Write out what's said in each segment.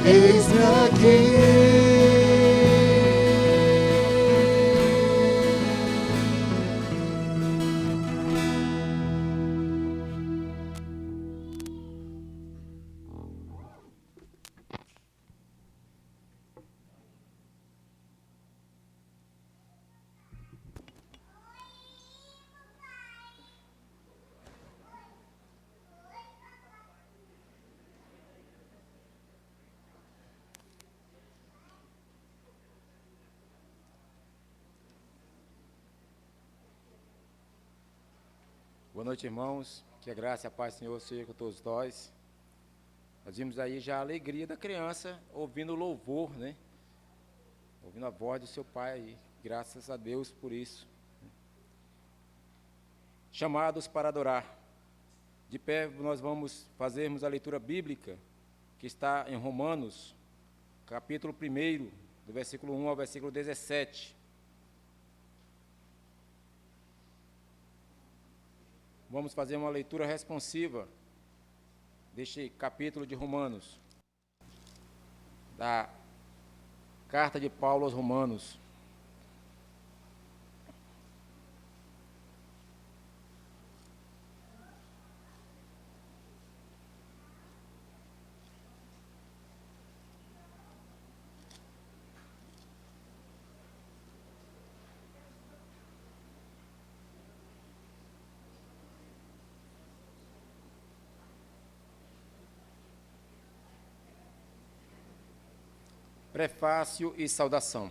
Eis-me aqui. Boa noite, irmãos. Que a graça e a paz do Senhor seja com todos nós. Nós vimos aí já a alegria da criança ouvindo o louvor, né? Ouvindo a voz do seu pai aí. Graças a Deus por isso. Chamados para adorar. De pé, nós vamos fazermos a leitura bíblica que está em Romanos, capítulo 1, do versículo 1 ao versículo 17. Vamos fazer uma leitura responsiva deste capítulo de Romanos, da carta de Paulo aos Romanos. Prefácio e saudação.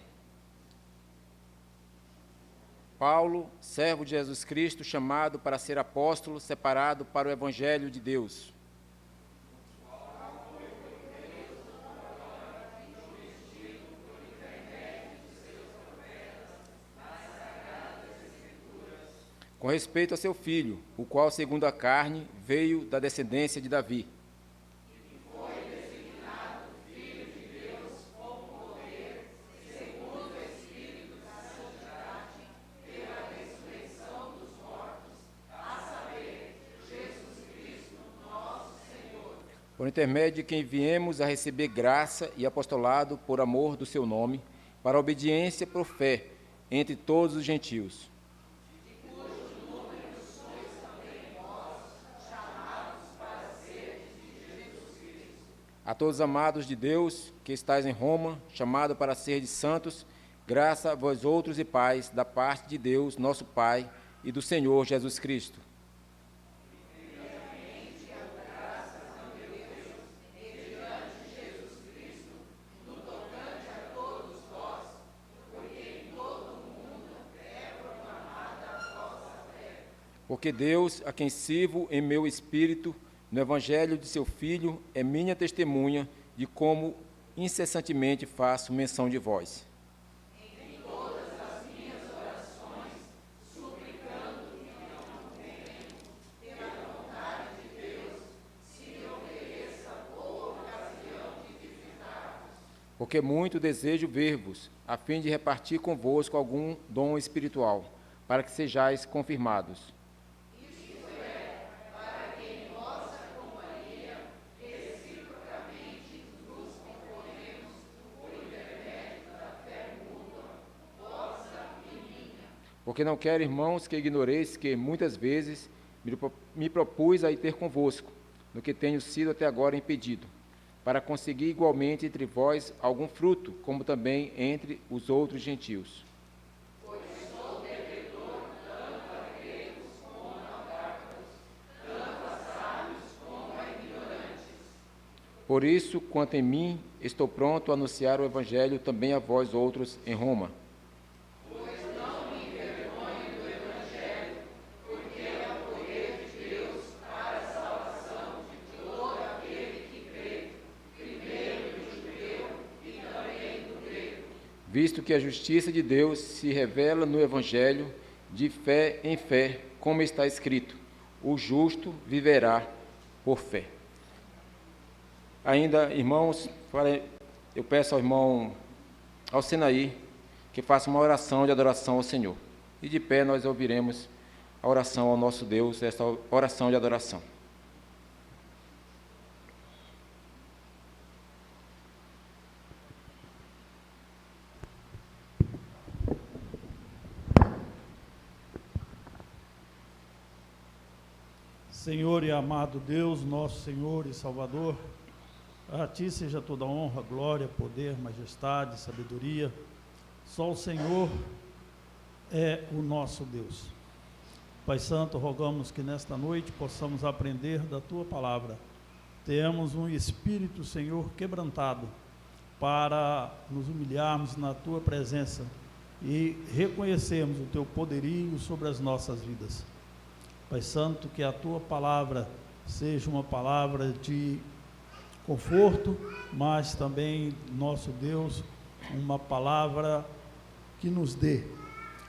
Paulo, servo de Jesus Cristo, chamado para ser apóstolo, separado para o Evangelho de Deus. Com respeito a seu filho, o qual, segundo a carne, veio da descendência de Davi. Por intermédio de quem viemos a receber graça e apostolado por amor do seu nome, para a obediência por fé entre todos os gentios. A todos os amados de Deus, que estáis em Roma, chamados para ser de santos, graça a vós outros e paz, da parte de Deus, nosso Pai, e do Senhor Jesus Cristo. Porque Deus, a quem sirvo em meu espírito, no Evangelho de seu Filho, é minha testemunha de como incessantemente faço menção de vós. Em todas as minhas orações, suplicando que não tenham, pela vontade de Deus, se me ofereça boa ocasião de visitar-vos. Porque muito desejo ver-vos, a fim de repartir convosco algum dom espiritual, para que sejais confirmados. Porque não quero, irmãos, que ignoreis que muitas vezes me propus a ir ter convosco, no que tenho sido até agora impedido, para conseguir igualmente entre vós algum fruto, como também entre os outros gentios. Pois sou devedor tanto a gregos como a bárbaros, tanto a sábios como a ignorantes. Por isso, quanto em mim, estou pronto a anunciar o Evangelho também a vós outros em Roma. Visto que a justiça de Deus se revela no Evangelho, de fé em fé, como está escrito, o justo viverá por fé. Ainda, irmãos, eu peço ao irmão ao Sinaí, que faça uma oração de adoração ao Senhor. E de pé nós ouviremos a oração ao nosso Deus, esta oração de adoração. Senhor e amado Deus, nosso Senhor e Salvador, a Ti seja toda honra, glória, poder, majestade, sabedoria. Só o Senhor é o nosso Deus. Pai Santo, rogamos que nesta noite possamos aprender da Tua palavra. Tenhamos um espírito, Senhor, quebrantado, para nos humilharmos na Tua presença e reconhecermos o Teu poderio sobre as nossas vidas. Pai Santo, que a Tua palavra seja uma palavra de conforto, mas também, nosso Deus, uma palavra que nos dê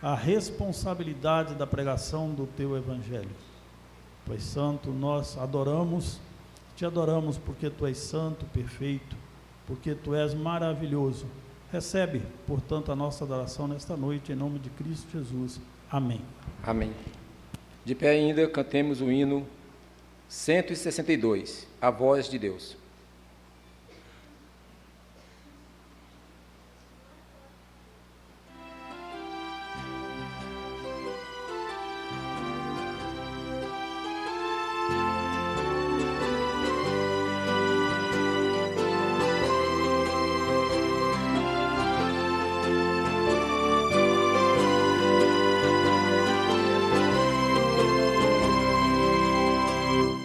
a responsabilidade da pregação do Teu Evangelho. Pai Santo, nós Te adoramos porque Tu és santo, perfeito, porque Tu és maravilhoso. Recebe, portanto, a nossa adoração nesta noite, em nome de Cristo Jesus. Amém. Amém. De pé ainda, cantemos o hino 162, A Voz de Deus.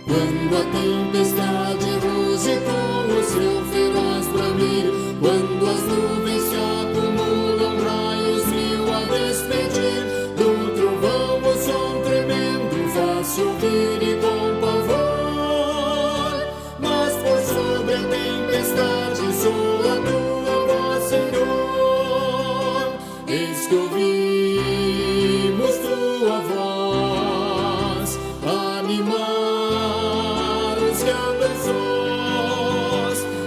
Quando a tempestade ruge com o seu feroz bramir, quando as nuvens se acumulam, raios mil a despedir, do trovão o som tremendo faz-se ouvir e com pavor. Mas por sobre a tempestade soa a tua voz, Senhor. Eis que ouvimos tua voz animar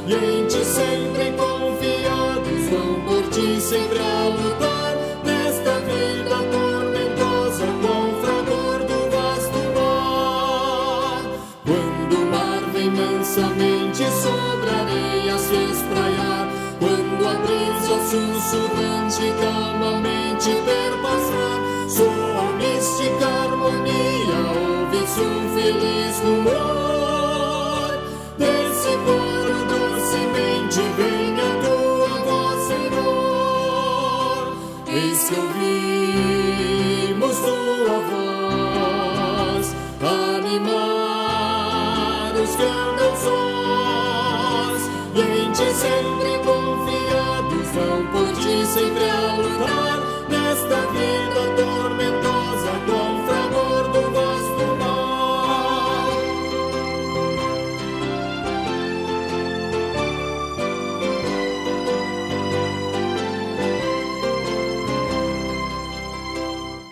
e em Ti sempre confiados, vão por Ti sempre a lutar, nesta vida tormentosa, com fragor do vasto mar. Quando o mar vem mansamente sobre a areia se espraiar, quando a brisa sussurrante calmamente perpassar, soa a mística harmonia, ouve-se um feliz rumor. Desse coro docemente vem a Tua voz, Senhor. Eis que ouvimos Tua voz animar os que andam sós, e em Ti sempre confiados, vão por Ti sempre a lutar, nesta vida tormentosa, com fragor do vasto mar.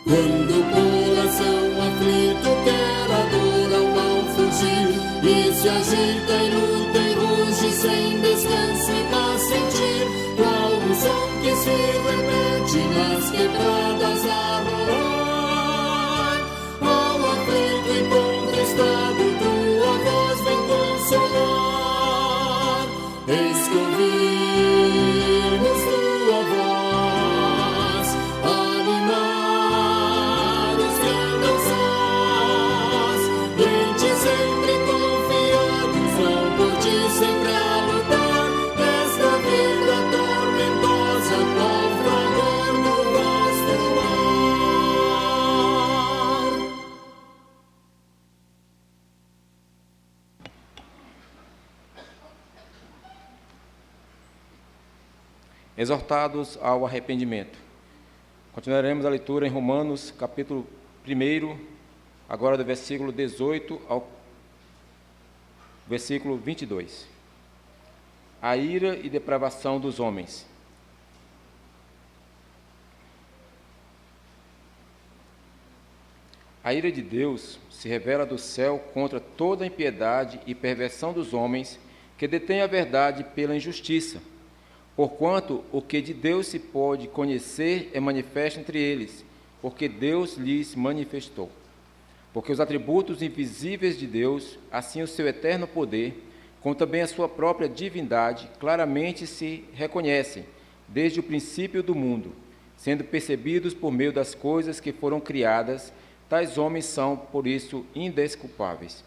Quando o coração aflito quer a dor ao mal fugir, e se agita e luta e ruge sem descanso e paz sentir, qual o som que se repete nas quebradas a rolar. Ao aflito e contristado Tua voz vem consolar. Eis que ouvimos Tua voz animar os que andam sós, e em Ti sempre confiados, vão por Ti sempre a lutar, nesta vida tormentosa, com fragor do vasto mar. Exortados ao arrependimento. Continuaremos a leitura em Romanos, capítulo 1, agora do versículo 18 ao versículo 22. A ira e depravação dos homens. A ira de Deus se revela do céu contra toda a impiedade e perversão dos homens que detêm a verdade pela injustiça, Porquanto o que de Deus se pode conhecer é manifesto entre eles, porque Deus lhes manifestou. Porque os atributos invisíveis de Deus, assim o seu eterno poder, como também a sua própria divindade, claramente se reconhecem, desde o princípio do mundo, sendo percebidos por meio das coisas que foram criadas, tais homens são, por isso, indesculpáveis.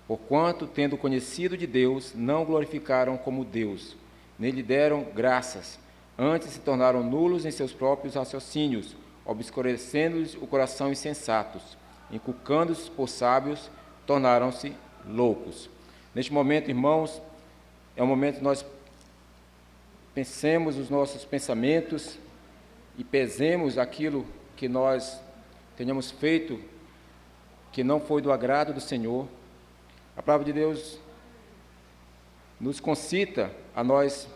Porquanto, tendo conhecido de Deus, não o glorificaram como Deus, nem lhe deram graças, antes se tornaram nulos em seus próprios raciocínios, obscurecendo-lhes o coração insensatos, inculcando-os por sábios, tornaram-se loucos. Neste momento, irmãos, é o momento que nós pensemos os nossos pensamentos e pesemos aquilo que nós tenhamos feito que não foi do agrado do Senhor. A palavra de Deus nos concita a nós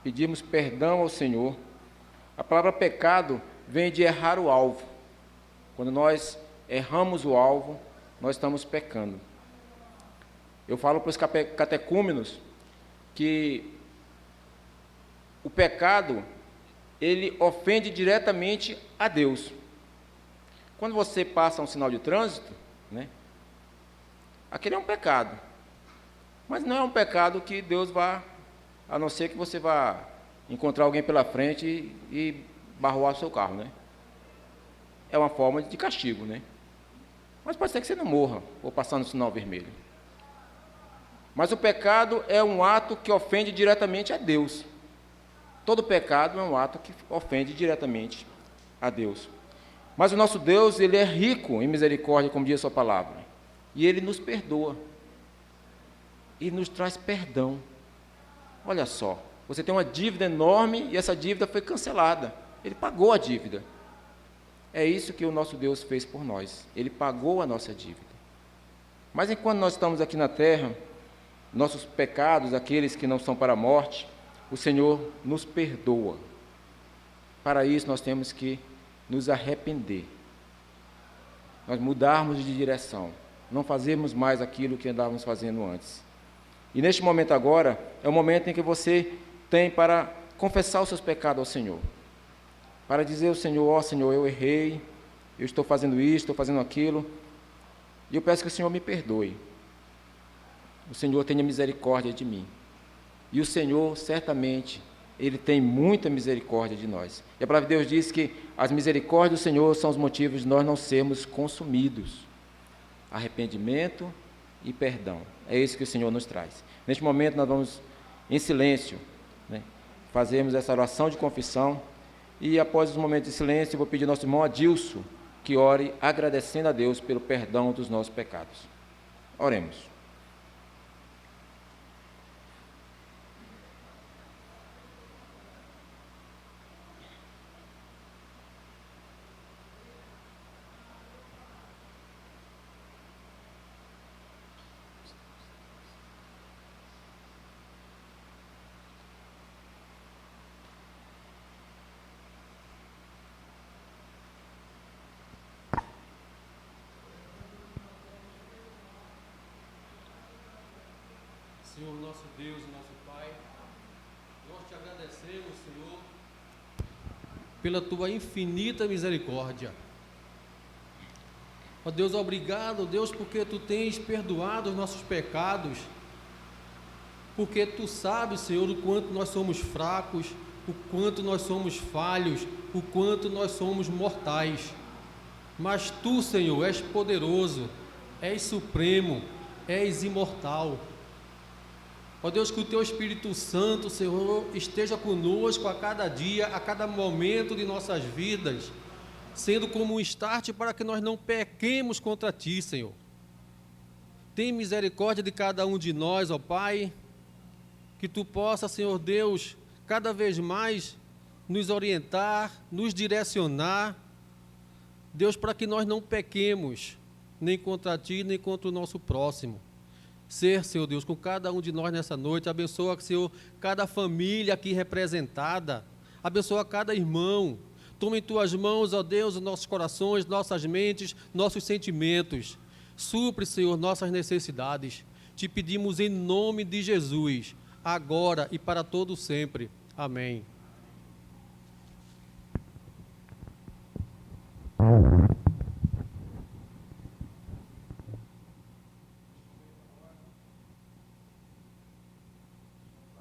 pedirmos perdão ao Senhor. A palavra pecado vem de errar o alvo. Quando nós erramos o alvo, nós estamos pecando. Eu falo para os catecúmenos que o pecado, ele ofende diretamente a Deus. Quando você passa um sinal de trânsito, né, aquele é um pecado. Mas não é um pecado que Deus vá, a não ser que você vá encontrar alguém pela frente e barroar o seu carro, né? É uma forma de castigo, né? Mas pode ser que você não morra ou passar no sinal vermelho. Mas o pecado é um ato que ofende diretamente a Deus. Todo pecado é um ato que ofende diretamente a Deus. Mas o nosso Deus, ele é rico em misericórdia, como diz a sua palavra. E ele nos perdoa. E nos traz perdão. Olha só, você tem uma dívida enorme e essa dívida foi cancelada. Ele pagou a dívida. É isso que o nosso Deus fez por nós. Ele pagou a nossa dívida. Mas enquanto nós estamos aqui na terra, nossos pecados, aqueles que não são para a morte, o Senhor nos perdoa. Para isso nós temos que nos arrepender. Nós mudarmos de direção. Não fazermos mais aquilo que andávamos fazendo antes. E neste momento agora, é o momento em que você tem para confessar os seus pecados ao Senhor. Para dizer ao Senhor, ó Senhor, eu errei, eu estou fazendo isso, estou fazendo aquilo, e eu peço que o Senhor me perdoe. O Senhor tenha misericórdia de mim. E o Senhor, certamente, Ele tem muita misericórdia de nós. E a palavra de Deus diz que as misericórdias do Senhor são os motivos de nós não sermos consumidos. Arrependimento e perdão. É isso que o Senhor nos traz. Neste momento nós vamos, em silêncio, né, fazermos essa oração de confissão. E após os momentos de silêncio, eu vou pedir ao nosso irmão Adilson que ore agradecendo a Deus pelo perdão dos nossos pecados. Oremos. Senhor, nosso Deus e nosso Pai, nós te agradecemos, Senhor, pela tua infinita misericórdia. Ó Deus, obrigado, Deus, porque tu tens perdoado os nossos pecados, porque tu sabes, Senhor, o quanto nós somos fracos, o quanto nós somos falhos, o quanto nós somos mortais. Mas tu, Senhor, és poderoso, és supremo, és imortal. Ó Deus, que o Teu Espírito Santo, Senhor, esteja conosco a cada dia, a cada momento de nossas vidas, sendo como um start para que nós não pequemos contra Ti, Senhor. Tem misericórdia de cada um de nós, ó Pai, que Tu possa, Senhor Deus, cada vez mais nos orientar, nos direcionar, Deus, para que nós não pequemos, nem contra Ti, nem contra o nosso próximo. Ser, Senhor Deus, com cada um de nós nessa noite. Abençoa, Senhor, cada família aqui representada. Abençoa cada irmão. Toma em Tuas mãos, ó Deus, os nossos corações, nossas mentes, nossos sentimentos. Supre, Senhor, nossas necessidades. Te pedimos em nome de Jesus, agora e para todo sempre. Amém.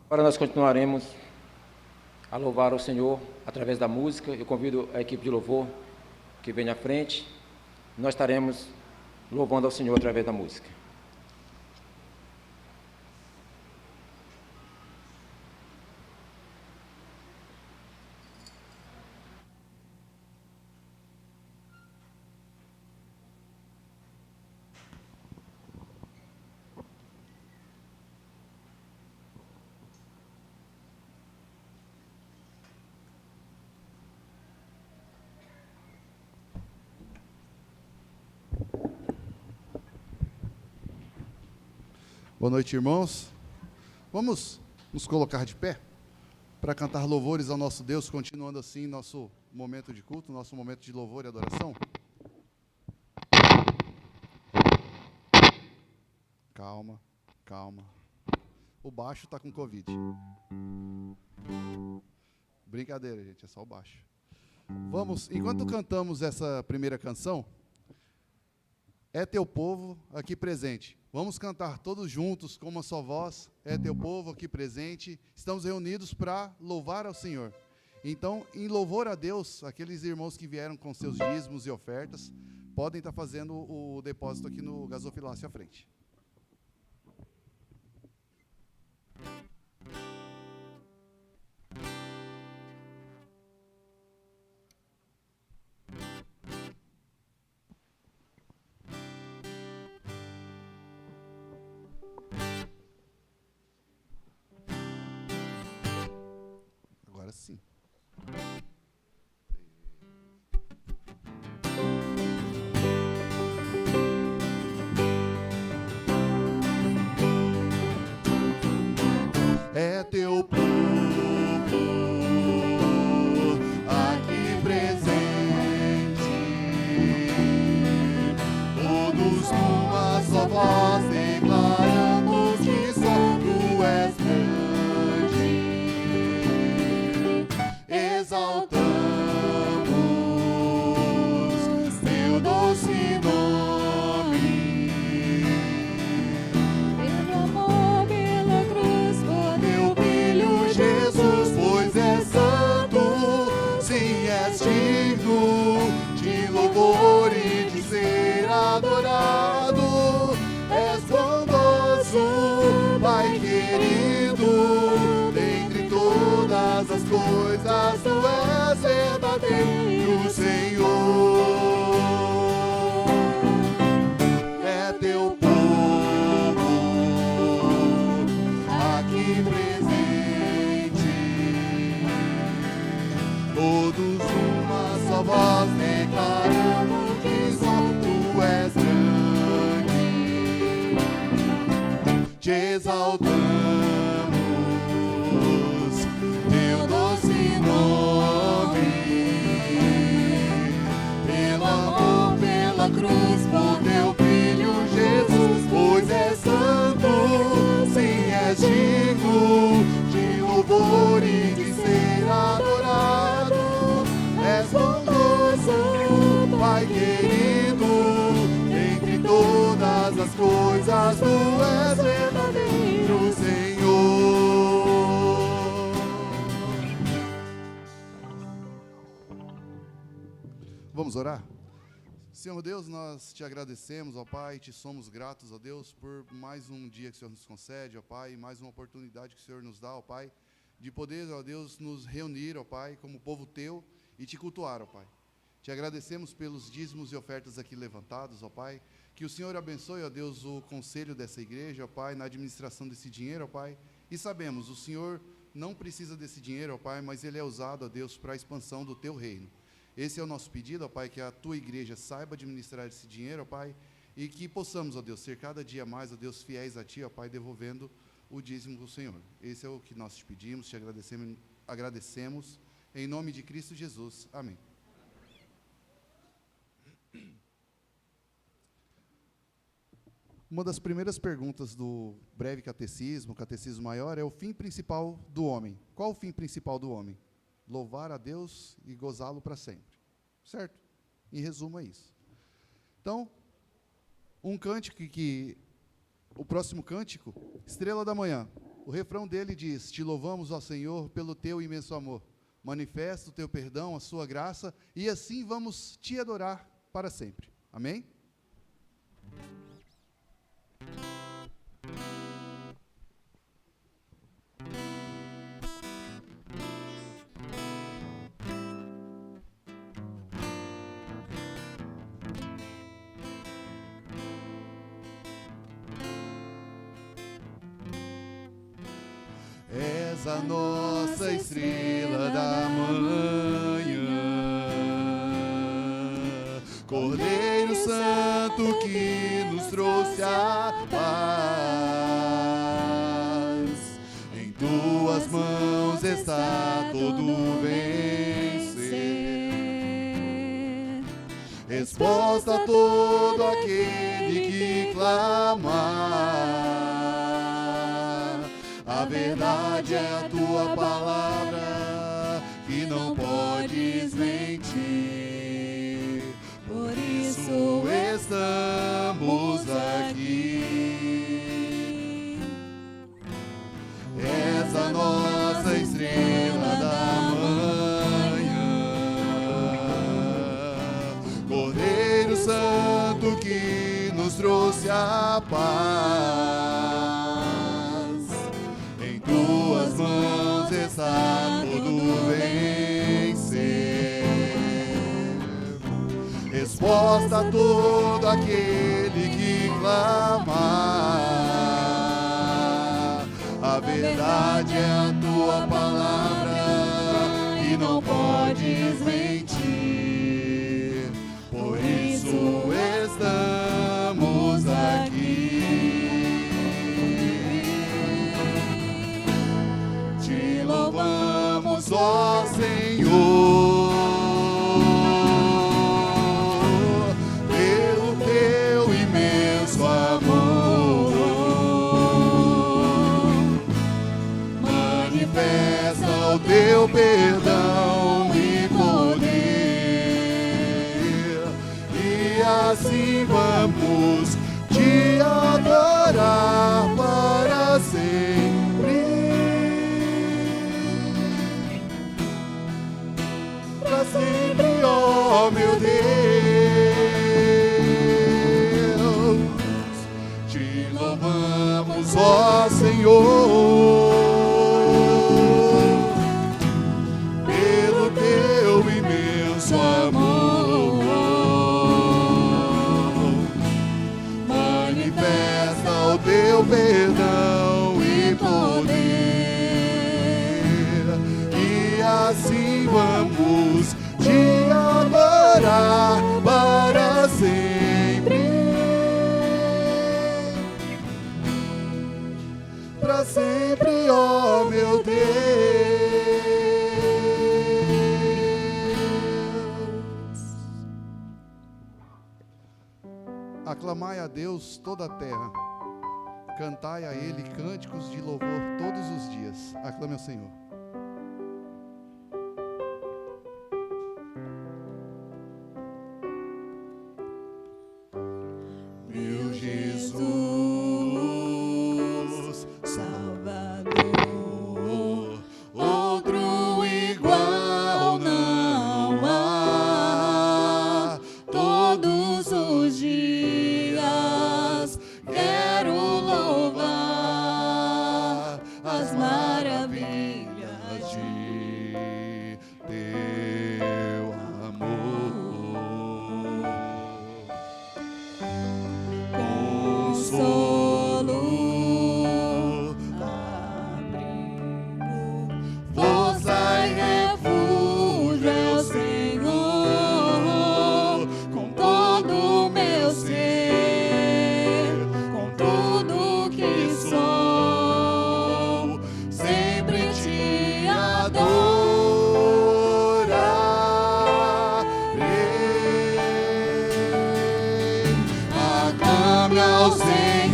Agora nós continuaremos a louvar o Senhor através da música. Eu convido a equipe de louvor que venha à frente. Nós estaremos louvando ao Senhor através da música. Boa noite, irmãos. Vamos nos colocar de pé para cantar louvores ao nosso Deus, continuando assim nosso momento de culto, nosso momento de louvor e adoração. Calma, calma. O baixo está com Covid. Brincadeira, gente, é só o baixo. Vamos, enquanto cantamos essa primeira canção, É Teu Povo aqui presente. Vamos cantar todos juntos, com uma só voz. É Teu Povo aqui presente. Estamos reunidos para louvar ao Senhor. Então, em louvor a Deus, aqueles irmãos que vieram com seus dízimos e ofertas, podem estar fazendo o depósito aqui no gasofilácio à frente. Agora sim. É Teu povo aqui presente, todos numa só voz declaramos que só Tu és grande. Exaltamos Teu doce nome, Pelo amor, pela cruz, por Teu Filho Jesus, pois és santo, sim, és digno de louvor e de ser adorado. És bondoso, Pai querido, dentre todas as coisas Tu és verdadeiro, Senhor. É Teu povo aqui presente, todos uma só voz declaramos que só Tu és grande. Te exaltamos, Teu doce nome, pelo amor, pela cruz, por Teu Filho Jesus, pois és santo, sim, és digno de louvor e de ser adorado. És bondoso, Pai querido, entre todas as coisas Tu és verdadeiro, Senhor. Vamos orar? Senhor Deus, nós Te agradecemos, ó Pai, Te somos gratos, ó Deus, por mais um dia que o Senhor nos concede, ó Pai, mais uma oportunidade que o Senhor nos dá, ó Pai, de poder, ó Deus, nos reunir, ó Pai, como povo Teu e Te cultuar, ó Pai. Te agradecemos pelos dízimos e ofertas aqui levantados, ó Pai, que o Senhor abençoe, ó Deus, o conselho dessa igreja, ó Pai, na administração desse dinheiro, ó Pai, e sabemos, o Senhor não precisa desse dinheiro, ó Pai, mas ele é usado, ó Deus, para a expansão do Teu reino. Esse é o nosso pedido, ó Pai, que a Tua igreja saiba administrar esse dinheiro, ó Pai, e que possamos, ó Deus, ser cada dia mais, ó Deus, fiéis a Ti, ó Pai, devolvendo o dízimo do Senhor. Esse é o que nós Te pedimos, Te agradecemos, em nome de Cristo Jesus. Amém. Uma das primeiras perguntas do breve catecismo, catecismo maior, é o fim principal do homem. Qual o fim principal do homem? Louvar a Deus e gozá-lo para sempre. Certo? Em resumo, é isso. Então, um cântico o próximo cântico, Estrela da Manhã, o refrão dele diz: te louvamos, ó Senhor, pelo teu imenso amor. Manifesta o teu perdão, a sua graça, e assim vamos te adorar para sempre. Amém? És a nossa estrela da manhã, Cordeiro Santo que nos trouxe a paz. Em tuas mãos está todo vencer, resposta a todo aquele que clamar. A verdade é a tua palavra, que não podes mentir. Por isso estamos aqui. És a nossa estrela da manhã, Cordeiro Santo que nos trouxe a paz. Tuas mãos está todo vencer, resposta a todo aquele que clamar. A verdade é a tua palavra, que não podes mentir. Por isso estamos aqui. Louvamos, ó Senhor, pelo teu imenso amor. Manifesta o teu perdão e poder, e assim vamos te adorar para sempre. Sempre, ó meu Deus, te louvamos, ó Senhor, pelo teu imenso amor. Manifesta o teu perdão e poder, e assim vamos te adorar para sempre, para sempre, ó meu Deus. Aclamai a Deus toda a terra, cantai a Ele cânticos de louvor todos os dias. Aclame ao Senhor. Ao Senhor.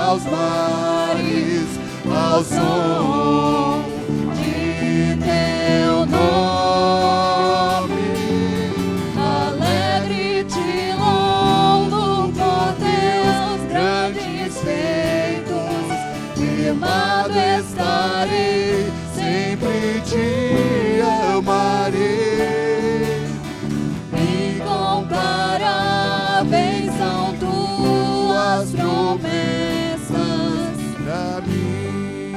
aos mares, ao som de teu nome. Alegre te louvo por teus grandes feitos, firmado estarei, Sempre te amarei. incomparáveis são tuas promessas. Pra mim.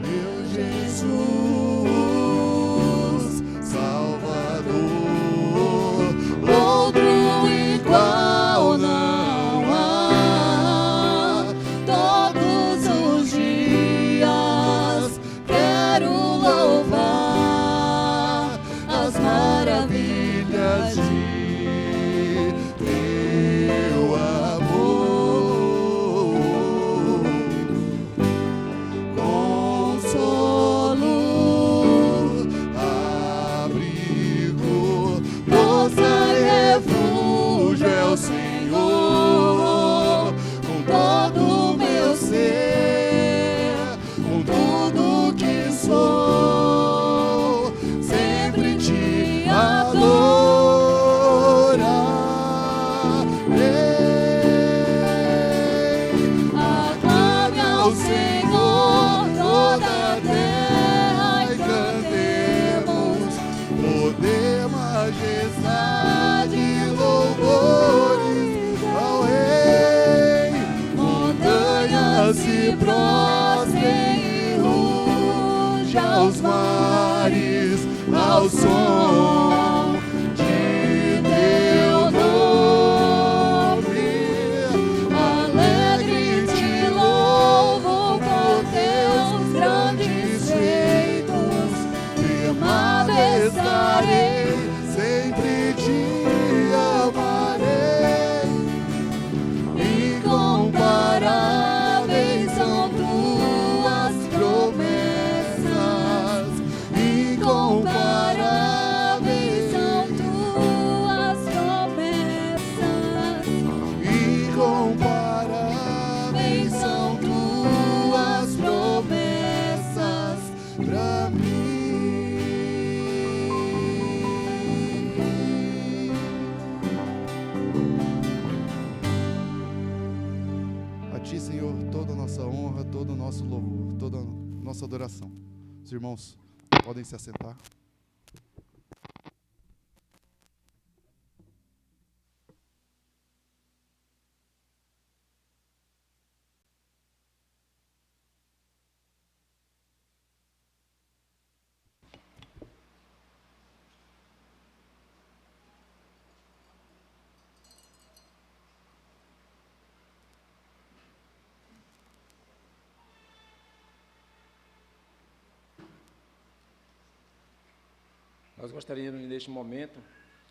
Meu Jesus, Salvador, Outro igual não há. Todos os dias quero louvar as maravilhas de teu amor, consolo, abrigo, força e refúgio é o Senhor, com todo o meu ser, com tudo que sou, sempre te adorarei. Aclame ao Senhor toda a terra e cantemos Poder, majestade, louvores ao Rei. Montanhas se prostrem e ruge aos mares, ao som de teu nome. alegre te louvo por teus grandes feitos, firmado estarei, sempre te amarei. incomparáveis são tuas promessas, incomparáveis são tuas promessas, Incomparáveis são tuas promessas pra mim. A ti, Senhor, toda a nossa honra, todo o nosso louvor, toda a nossa adoração. Os irmãos podem se assentar. Nós gostaríamos, neste momento,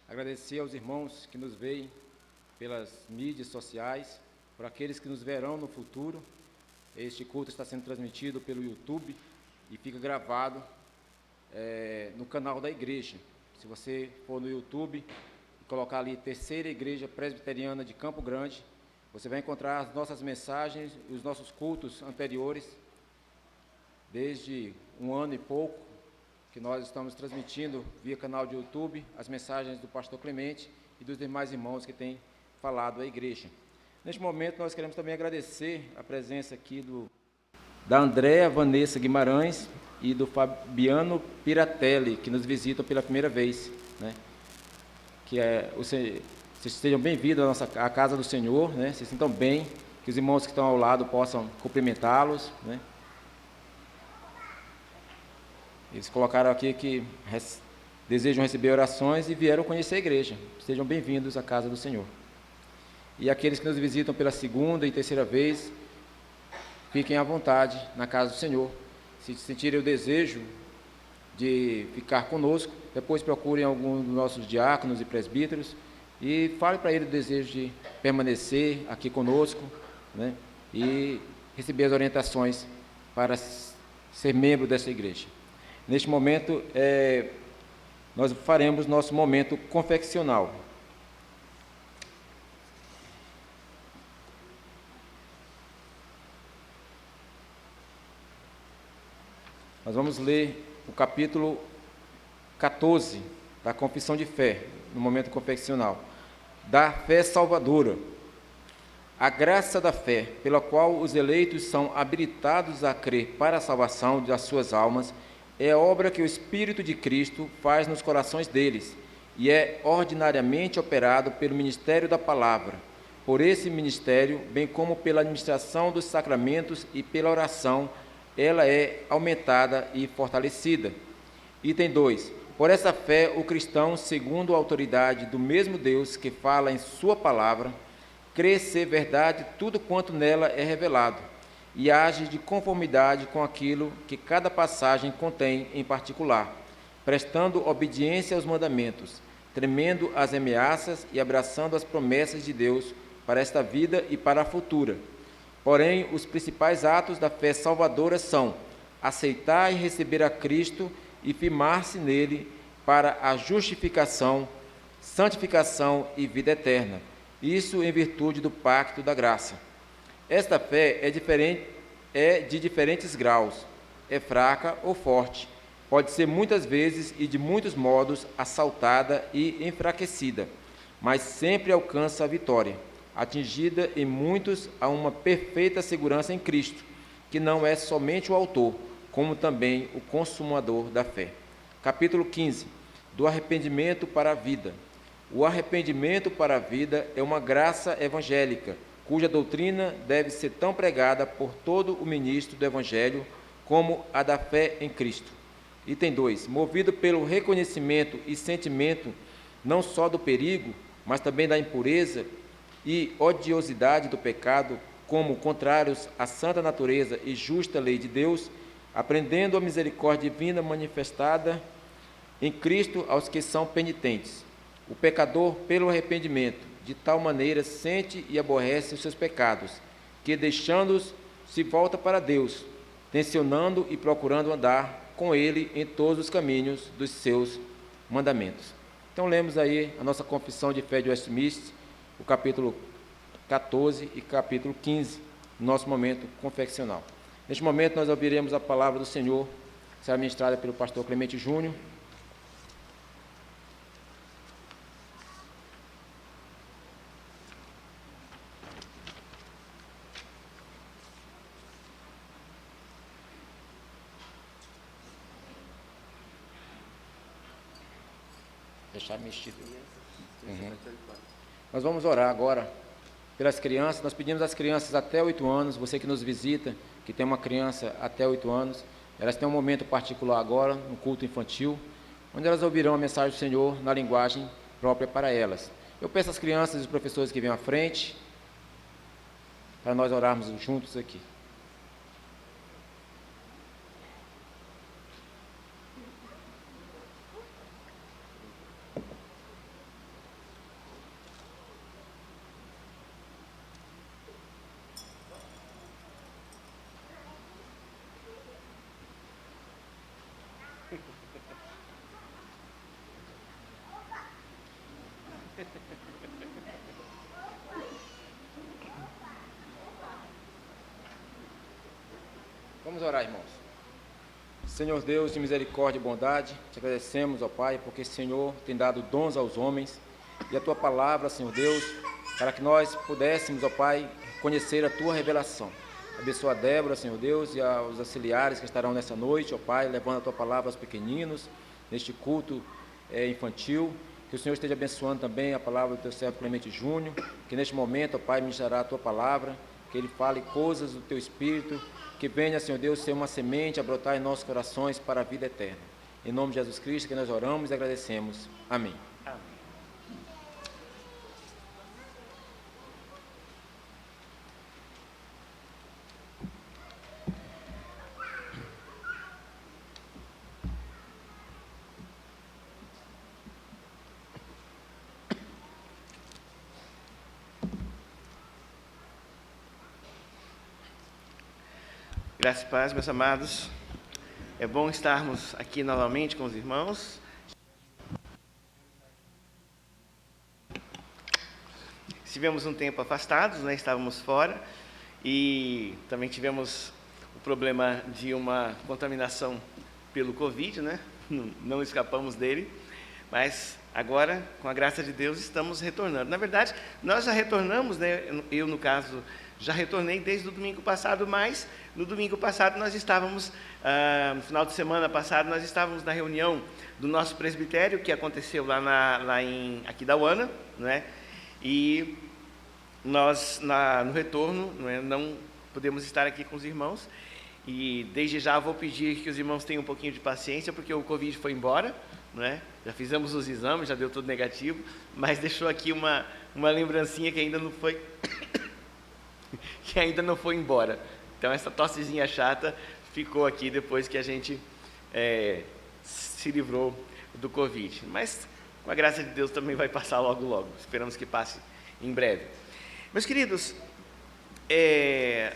agradecer aos irmãos que nos veem pelas mídias sociais, por aqueles que nos verão no futuro. Este culto está sendo transmitido pelo YouTube e fica gravado no canal da igreja. Se você for no YouTube e colocar ali Terceira Igreja Presbiteriana de Campo Grande, você vai encontrar as nossas mensagens e os nossos cultos anteriores, desde um ano e pouco, que nós estamos transmitindo via canal de YouTube as mensagens do pastor Clemente e dos demais irmãos que têm falado à igreja. Neste momento, nós queremos também agradecer a presença aqui da Andréa Vanessa Guimarães e do Fabiano Piratelli, que nos visitam pela primeira vez, né? Vocês sejam bem-vindos à casa do Senhor, né? Se sintam bem, que os irmãos que estão ao lado possam cumprimentá-los, né? Eles colocaram aqui que desejam receber orações e vieram conhecer a igreja. Sejam bem-vindos à casa do Senhor. E aqueles que nos visitam pela segunda e terceira vez, fiquem à vontade na casa do Senhor. Se sentirem o desejo de ficar conosco, depois procurem algum dos nossos diáconos e presbíteros e falem para ele o desejo de permanecer aqui conosco, né? E receber as orientações para ser membro dessa igreja. Neste momento, nós faremos nosso momento confeccional. Nós vamos ler o capítulo 14 da Confissão de Fé, no momento confeccional. Da fé salvadora. A graça da fé, pela qual os eleitos são habilitados a crer para a salvação das suas almas, é obra que o Espírito de Cristo faz nos corações deles, e é ordinariamente operado pelo ministério da palavra. Por esse ministério, bem como pela administração dos sacramentos e pela oração, ela é aumentada e fortalecida. Item 2. Por essa fé, o cristão, segundo a autoridade do mesmo Deus que fala em sua palavra, crê ser verdade tudo quanto nela é revelado, e age de conformidade com aquilo que cada passagem contém em particular, prestando obediência aos mandamentos, tremendo às ameaças e abraçando as promessas de Deus para esta vida e para a futura. Porém, os principais atos da fé salvadora são aceitar e receber a Cristo e firmar-se nele para a justificação, santificação e vida eterna. Isso em virtude do pacto da graça. Esta fé é de diferentes graus, é fraca ou forte, pode ser muitas vezes e de muitos modos assaltada e enfraquecida, mas sempre alcança a vitória, atingida em muitos a uma perfeita segurança em Cristo, que não é somente o autor, como também o consumador da fé. Capítulo 15. Do arrependimento para a vida. O arrependimento para a vida é uma graça evangélica, cuja doutrina deve ser tão pregada por todo o ministro do Evangelho como a da fé em Cristo. Item 2. Movido pelo reconhecimento e sentimento não só do perigo, mas também da impureza e odiosidade do pecado, como contrários à santa natureza e justa lei de Deus, aprendendo a misericórdia divina manifestada em Cristo aos que são penitentes. O pecador, pelo arrependimento, de tal maneira sente e aborrece os seus pecados, que, deixando-os, se volta para Deus, tensionando e procurando andar com Ele em todos os caminhos dos seus mandamentos. Então, lemos aí a nossa confissão de fé de Westminster, o capítulo 14 e capítulo 15, nosso momento confeccional. Neste momento, nós ouviremos a palavra do Senhor, que será ministrada pelo pastor Clemente Júnior. Deixar mexido. Nós vamos orar agora pelas crianças. Nós pedimos às crianças até 8 anos, você que nos visita, que tem uma criança até 8 anos, elas têm um momento particular agora, no culto infantil, onde elas ouvirão a mensagem do Senhor na linguagem própria para elas. Eu peço às crianças e os professores que venham à frente, para nós orarmos juntos aqui. Vamos orar, irmãos. Senhor Deus de misericórdia e bondade, te agradecemos, ó Pai, porque o Senhor tem dado dons aos homens e a Tua palavra, Senhor Deus, para que nós pudéssemos, ó Pai, conhecer a Tua revelação. Abençoa a Débora, Senhor Deus, e aos auxiliares que estarão nessa noite, ó Pai, levando a Tua palavra aos pequeninos, neste culto infantil. Que o Senhor esteja abençoando também a palavra do Teu servo Clemente Júnior, que neste momento, ó Pai, ministrará a Tua palavra, que ele fale coisas do Teu Espírito, que venha, Senhor Deus, ser uma semente a brotar em nossos corações para a vida eterna. Em nome de Jesus Cristo que nós oramos e agradecemos. Amém. Graça e paz, meus amados. É bom estarmos aqui novamente com os irmãos. Estivemos um tempo afastados, né? Estávamos fora e também tivemos o problema de uma contaminação pelo Covid, né? Não escapamos dele, mas agora, com a graça de Deus, estamos retornando. Na verdade, nós já retornamos, né? Eu, no caso, já retornei desde o domingo passado, mas no domingo passado nós estávamos, no final de semana passado, nós estávamos na reunião do nosso presbitério, que aconteceu lá em Aquidauana, né? E nós, no retorno, não podemos estar aqui com os irmãos, e desde já vou pedir que os irmãos tenham um pouquinho de paciência, porque o Covid foi embora, né? Já fizemos os exames, já deu tudo negativo, mas deixou aqui uma lembrancinha que ainda não foi que ainda não foi embora. Então essa tossezinha chata ficou aqui depois que a gente se livrou do Covid. Mas com a graça de Deus também vai passar logo logo. Esperamos que passe em breve. Meus queridos,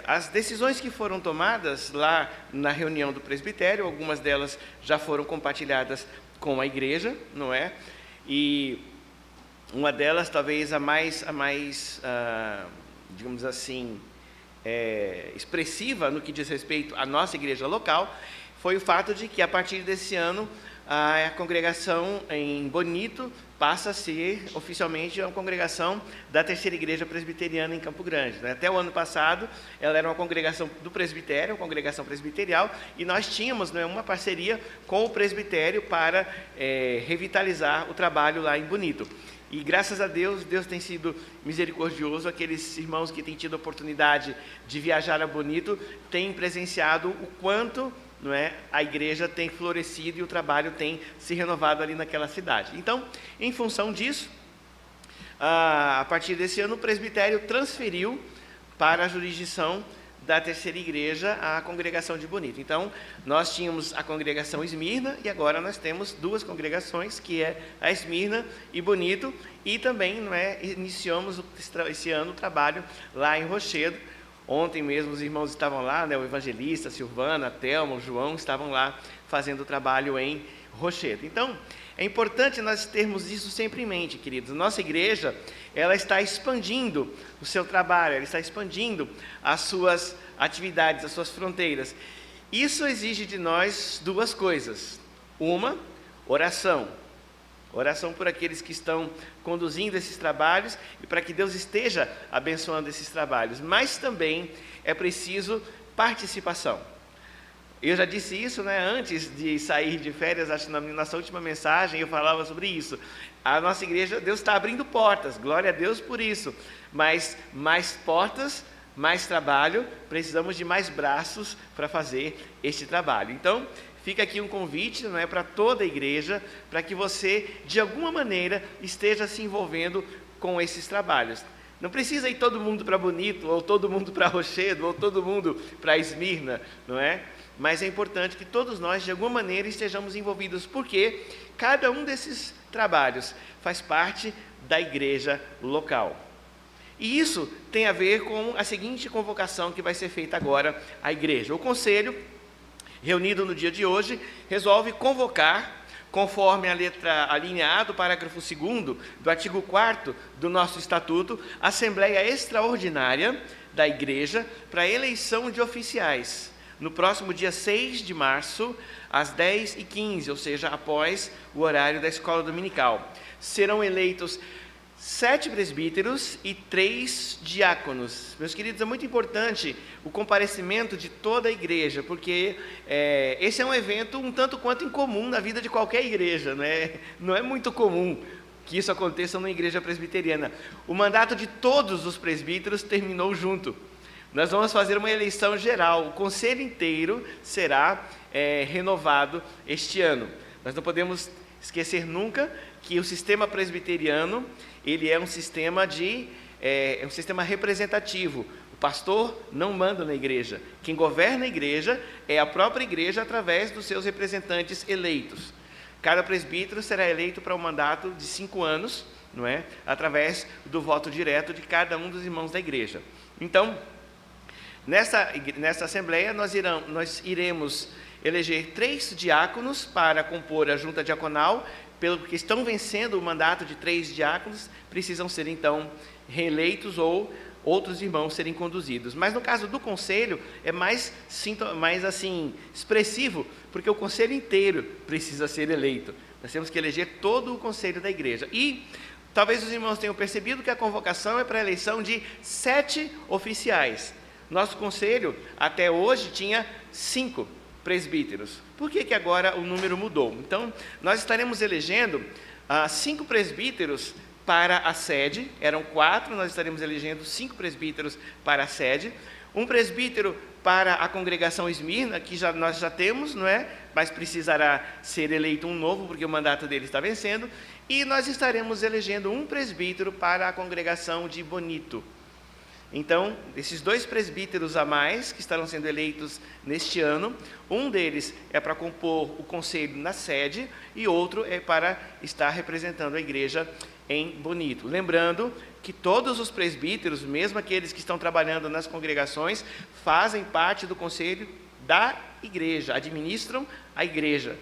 as decisões que foram tomadas lá na reunião do presbitério, algumas delas já foram compartilhadas com a igreja, não é? E uma delas, talvez a mais digamos assim, expressiva no que diz respeito à nossa igreja local, foi o fato de que, a partir desse ano, a congregação em Bonito passa a ser oficialmente uma congregação da Terceira Igreja Presbiteriana em Campo Grande, né? Até o ano passado, ela era uma congregação do presbitério, uma congregação presbiterial, e nós tínhamos, né, uma parceria com o presbitério para revitalizar o trabalho lá em Bonito. E graças a Deus, Deus tem sido misericordioso. Aqueles irmãos que têm tido a oportunidade de viajar a Bonito têm presenciado o quanto, não é, a igreja tem florescido e o trabalho tem se renovado ali naquela cidade. Então, em função disso, a partir desse ano, o presbitério transferiu para a jurisdição da Terceira Igreja a congregação de Bonito. Então, nós tínhamos a congregação Esmirna e agora nós temos duas congregações, que é a Esmirna e Bonito, e também, não é, iniciamos esse ano o trabalho lá em Rochedo. Ontem mesmo os irmãos estavam lá, né, o evangelista, a Silvana, a Thelma, o João, estavam lá fazendo o trabalho em Rochedo. Então, é importante nós termos isso sempre em mente, queridos. Nossa igreja, ela está expandindo o seu trabalho, ela está expandindo as suas atividades, as suas fronteiras. Isso exige de nós duas coisas. Uma, oração. Oração por aqueles que estão conduzindo esses trabalhos e para que Deus esteja abençoando esses trabalhos. Mas também é preciso participação. Eu já disse isso, né, antes de sair de férias, acho que na nossa última mensagem eu falava sobre isso. A nossa igreja, Deus está abrindo portas, glória a Deus por isso. Mas mais portas, mais trabalho, precisamos de mais braços para fazer este trabalho. Então, fica aqui um convite, não é, para toda a igreja, para que você, de alguma maneira, esteja se envolvendo com esses trabalhos. Não precisa ir todo mundo para Bonito, ou todo mundo para Rochedo, ou todo mundo para Esmirna, não é? Mas é importante que todos nós, de alguma maneira, estejamos envolvidos, porque cada um desses trabalhos faz parte da igreja local. E isso tem a ver com a seguinte convocação que vai ser feita agora à igreja. O conselho, reunido no dia de hoje, resolve convocar, conforme a linha A do parágrafo 2º do artigo 4º do nosso estatuto, a Assembleia Extraordinária da Igreja para a eleição de oficiais, no próximo dia 6 de março, às 10h15, ou seja, após o horário da escola dominical. Serão eleitos 7 presbíteros e 3 diáconos. Meus queridos, é muito importante o comparecimento de toda a igreja, porque esse é um evento um tanto quanto incomum na vida de qualquer igreja, né? Não é muito comum que isso aconteça numa igreja presbiteriana. O mandato de todos os presbíteros terminou junto. Nós vamos fazer uma eleição geral, o conselho inteiro será renovado este ano. Nós não podemos esquecer nunca que o sistema presbiteriano, ele é um sistema um sistema representativo. O pastor não manda na igreja. Quem governa a igreja é a própria igreja através dos seus representantes eleitos. Cada presbítero será eleito para um mandato de 5 anos, não é? Através do voto direto de cada um dos irmãos da igreja. Então, Nesta assembleia, nós iremos eleger 3 diáconos para compor a junta diaconal, pelo que estão vencendo o mandato de 3 diáconos, precisam ser, então, reeleitos ou outros irmãos serem conduzidos. Mas no caso do conselho, é mais assim, expressivo, porque o conselho inteiro precisa ser eleito. Nós temos que eleger todo o conselho da igreja. E talvez os irmãos tenham percebido que a convocação é para a eleição de 7 oficiais. Nosso conselho, até hoje, tinha 5 presbíteros. Por que agora o número mudou? Então, nós estaremos elegendo 5 presbíteros para a sede. Eram 4, nós estaremos elegendo 5 presbíteros para a sede. Um presbítero para a congregação Esmirna, que nós já temos, não é? Mas precisará ser eleito um novo, porque o mandato dele está vencendo. E nós estaremos elegendo um presbítero para a congregação de Bonito. Então, esses 2 presbíteros a mais que estarão sendo eleitos neste ano, um deles é para compor o conselho na sede e outro é para estar representando a igreja em Bonito. Lembrando que todos os presbíteros, mesmo aqueles que estão trabalhando nas congregações, fazem parte do conselho da igreja, administram a igreja.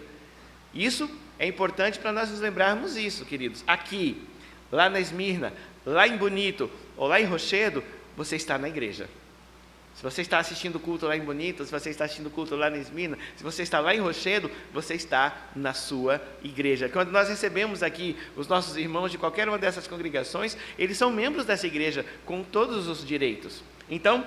Isso é importante para nós nos lembrarmos isso, queridos. Aqui, lá na Esmirna, lá em Bonito ou lá em Rochedo, você está na igreja. Se você está assistindo o culto lá em Bonito, se você está assistindo o culto lá na Esmirna, se você está lá em Rochedo, você está na sua igreja. Quando nós recebemos aqui os nossos irmãos de qualquer uma dessas congregações, eles são membros dessa igreja com todos os direitos. Então,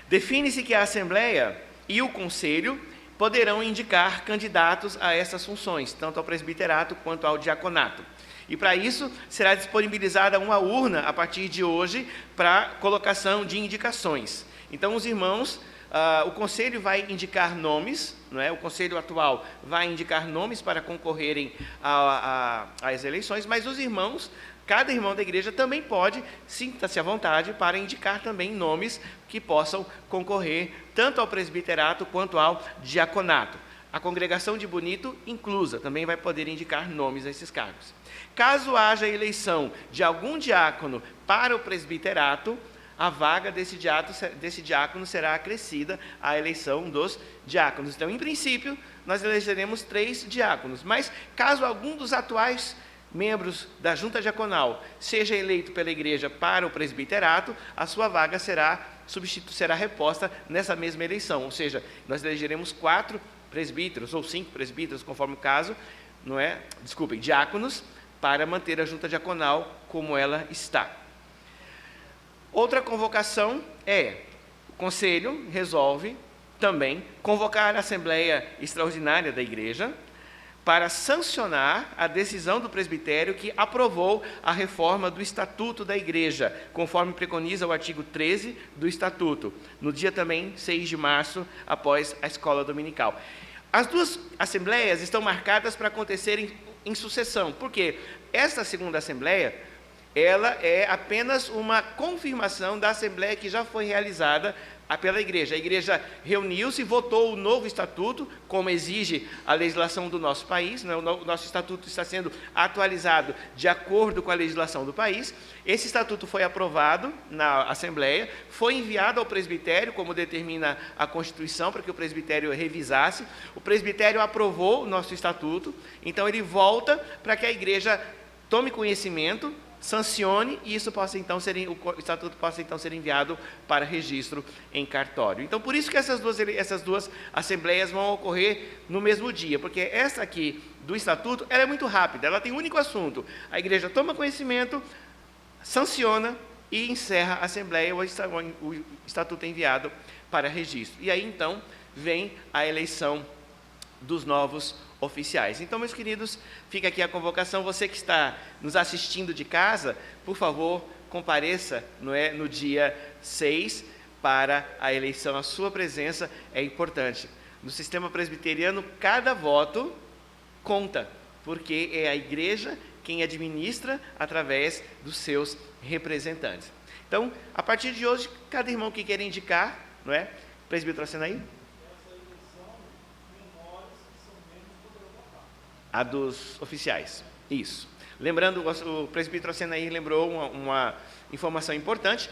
define-se que a Assembleia e o Conselho poderão indicar candidatos a essas funções, tanto ao presbiterato quanto ao diaconato. E para isso, será disponibilizada uma urna a partir de hoje para colocação de indicações. Então, os irmãos, o conselho vai indicar nomes, não é? O conselho atual vai indicar nomes para concorrerem às eleições, mas os irmãos, cada irmão da igreja também pode, sinta-se à vontade, para indicar também nomes que possam concorrer tanto ao presbiterato quanto ao diaconato. A congregação de Bonito, inclusa, também vai poder indicar nomes a esses cargos. Caso haja eleição de algum diácono para o presbiterato, a vaga desse diácono será acrescida à eleição dos diáconos. Então, em princípio, nós elegeremos 3 diáconos, mas caso algum dos atuais membros da junta diaconal seja eleito pela igreja para o presbiterato, a sua vaga será reposta nessa mesma eleição, ou seja, nós elegeremos 4 presbíteros ou 5 presbíteros, conforme o caso, diáconos, para manter a junta diaconal como ela está. Outra convocação o conselho resolve também convocar a Assembleia Extraordinária da Igreja para sancionar a decisão do presbitério que aprovou a reforma do Estatuto da Igreja, conforme preconiza o artigo 13 do Estatuto, no dia também 6 de março, após a escola dominical. As 2 assembleias estão marcadas para acontecerem em sucessão, porque esta segunda assembleia, ela é apenas uma confirmação da assembleia que já foi realizada pela igreja. A igreja reuniu-se, votou o novo estatuto, como exige a legislação do nosso país, né? O nosso estatuto está sendo atualizado de acordo com a legislação do país. Esse estatuto foi aprovado na Assembleia, foi enviado ao presbitério, como determina a Constituição, para que o presbitério revisasse. O presbitério aprovou o nosso estatuto, então ele volta para que a igreja tome conhecimento, sancione e isso possa então o estatuto possa então ser enviado para registro em cartório. Então, por isso que essas duas assembleias vão ocorrer no mesmo dia, porque essa aqui do estatuto, ela é muito rápida, ela tem um único assunto: a igreja toma conhecimento, sanciona e encerra a assembleia, o estatuto é enviado para registro. E aí então vem a eleição dos novos oficiais. Então, meus queridos, fica aqui a convocação. Você que está nos assistindo de casa, por favor, compareça no dia 6 para a eleição. A sua presença é importante. No sistema presbiteriano, cada voto conta, porque é a igreja quem administra através dos seus representantes. Então, a partir de hoje, cada irmão que quer indicar, não é? Presbítero Asenaí? A dos oficiais, isso. Lembrando, o presbítero Asenaí lembrou uma informação importante.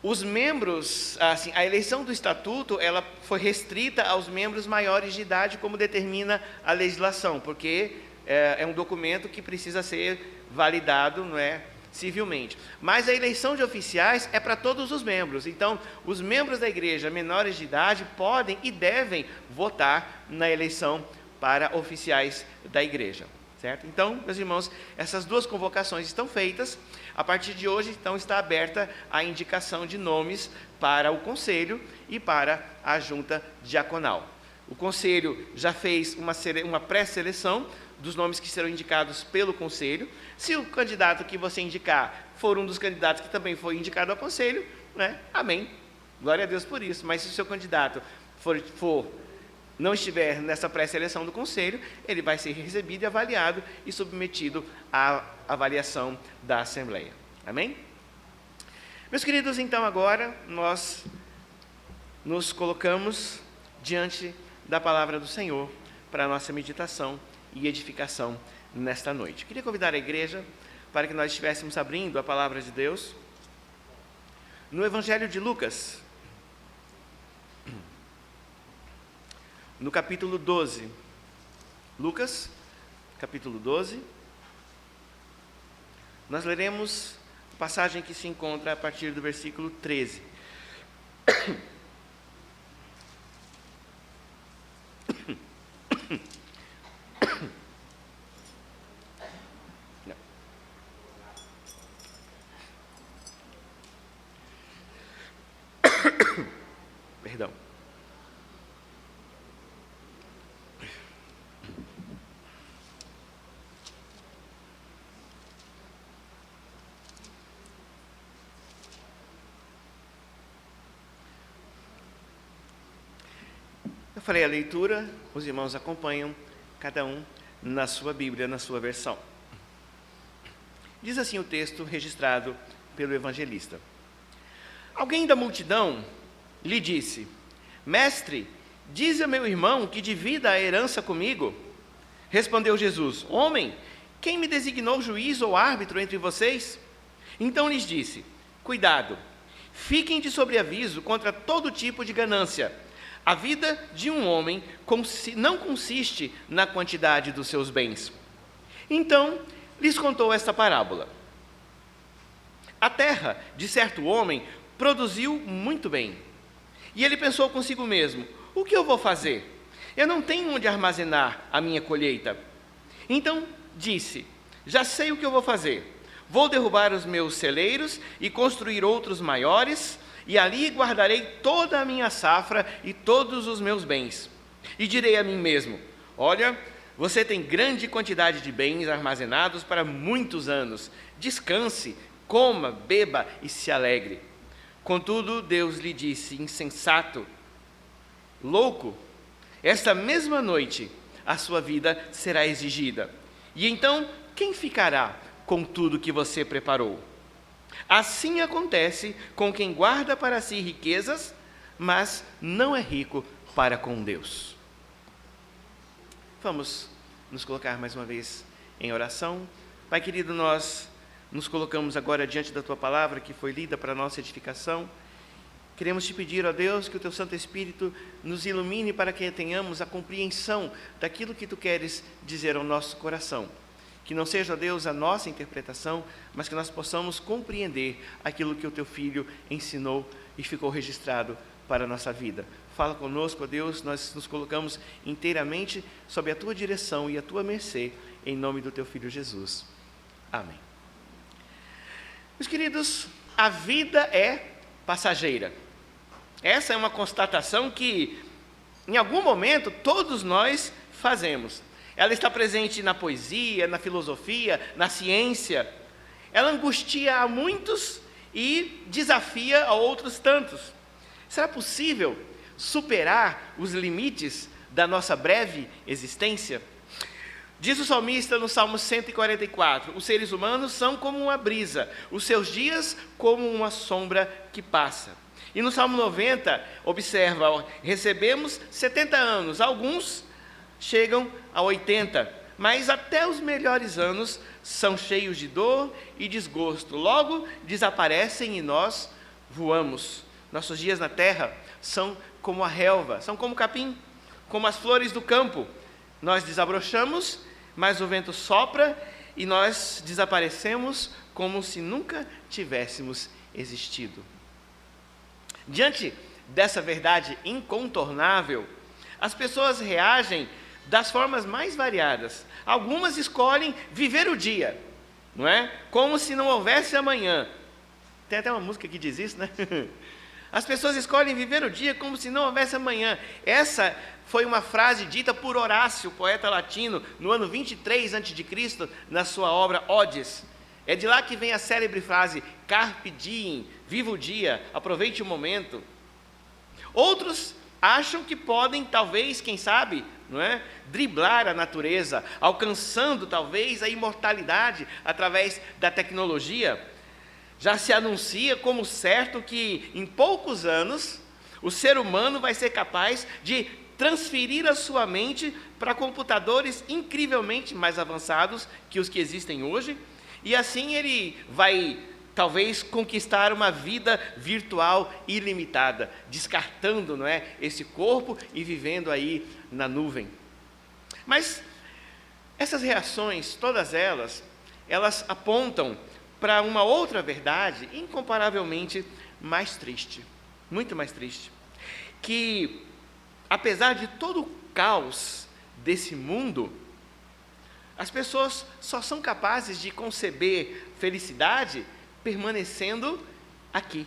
os membros, assim, a eleição do estatuto, ela foi restrita aos membros maiores de idade, como determina a legislação, porque é um documento que precisa ser validado, não é, civilmente. Mas a eleição de oficiais é para todos os membros. Então, os membros da igreja menores de idade podem e devem votar na eleição para oficiais da igreja, certo? Então, meus irmãos, essas duas convocações estão feitas. A partir de hoje, então, está aberta a indicação de nomes para o conselho e para a junta diaconal. O conselho já fez uma pré-seleção dos nomes que serão indicados pelo conselho. Se o candidato que você indicar for um dos candidatos que também foi indicado ao conselho, né? Amém. Glória a Deus por isso. Mas se o seu candidato não estiver nessa pré-seleção do conselho, ele vai ser recebido e avaliado e submetido à avaliação da Assembleia. Amém? Meus queridos, então agora nós nos colocamos diante da palavra do Senhor para a nossa meditação e edificação nesta noite. Queria convidar a igreja para que nós estivéssemos abrindo a palavra de Deus no Evangelho de Lucas, no capítulo 12. Lucas, capítulo 12. Nós leremos a passagem que se encontra a partir do versículo 13. Perdão. Eu farei a leitura, os irmãos acompanham, cada um na sua Bíblia, na sua versão. Diz assim o texto registrado pelo evangelista. Alguém da multidão lhe disse: Mestre, dize a meu irmão que divida a herança comigo. Respondeu Jesus: Homem, quem me designou juiz ou árbitro entre vocês? Então lhes disse: Cuidado, fiquem de sobreaviso contra todo tipo de ganância. A vida de um homem não consiste na quantidade dos seus bens. Então lhes contou esta parábola. A terra de certo homem produziu muito bem. E ele pensou consigo mesmo: o que eu vou fazer? Eu não tenho onde armazenar a minha colheita. Então disse: já sei o que eu vou fazer. Vou derrubar os meus celeiros e construir outros maiores, e ali guardarei toda a minha safra e todos os meus bens. E direi a mim mesmo: olha, você tem grande quantidade de bens armazenados para muitos anos. Descanse, coma, beba e se alegre. Contudo, Deus lhe disse: insensato, louco, esta mesma noite a sua vida será exigida. E então, quem ficará com tudo que você preparou? Assim acontece com quem guarda para si riquezas, mas não é rico para com Deus. Vamos nos colocar mais uma vez em oração. Pai querido, nós nos colocamos agora diante da Tua palavra, que foi lida para a nossa edificação. Queremos Te pedir, ó Deus, que o Teu Santo Espírito nos ilumine para que tenhamos a compreensão daquilo que Tu queres dizer ao nosso coração. Que não seja, ó Deus, a nossa interpretação, mas que nós possamos compreender aquilo que o Teu Filho ensinou e ficou registrado para a nossa vida. Fala conosco, ó Deus, nós nos colocamos inteiramente sob a Tua direção e a Tua mercê, em nome do Teu Filho Jesus. Amém. Meus queridos, a vida é passageira. Essa é uma constatação que, em algum momento, todos nós fazemos. Ela está presente na poesia, na filosofia, na ciência. Ela angustia a muitos e desafia a outros tantos. Será possível superar os limites da nossa breve existência? Diz o salmista no Salmo 144, os seres humanos são como uma brisa, os seus dias como uma sombra que passa. E no Salmo 90, observa, recebemos 70 anos, alguns chegam a 80, mas até os melhores anos são cheios de dor e desgosto, logo desaparecem e nós voamos. Nossos dias na terra são como a relva, são como o capim, como as flores do campo. Nós desabrochamos, mas o vento sopra e nós desaparecemos como se nunca tivéssemos existido. Diante dessa verdade incontornável, as pessoas reagem das formas mais variadas. Algumas escolhem viver o dia, não é? Como se não houvesse amanhã. Tem até uma música que diz isso, né? As pessoas escolhem viver o dia como se não houvesse amanhã. Essa foi uma frase dita por Horácio, poeta latino, no ano 23 a.C., na sua obra Odes. É de lá que vem a célebre frase, carpe diem, viva o dia, aproveite o momento. Outros acham que podem, talvez, quem sabe, não é? Driblar a natureza, alcançando, talvez, a imortalidade através da tecnologia. Já se anuncia como certo que, em poucos anos, o ser humano vai ser capaz de transferir a sua mente para computadores incrivelmente mais avançados que os que existem hoje, e assim ele vai, talvez, conquistar uma vida virtual ilimitada, descartando, não é, esse corpo e vivendo aí na nuvem. Mas essas reações, todas elas apontam para uma outra verdade incomparavelmente mais triste, muito mais triste, que apesar de todo o caos desse mundo, as pessoas só são capazes de conceber felicidade permanecendo aqui.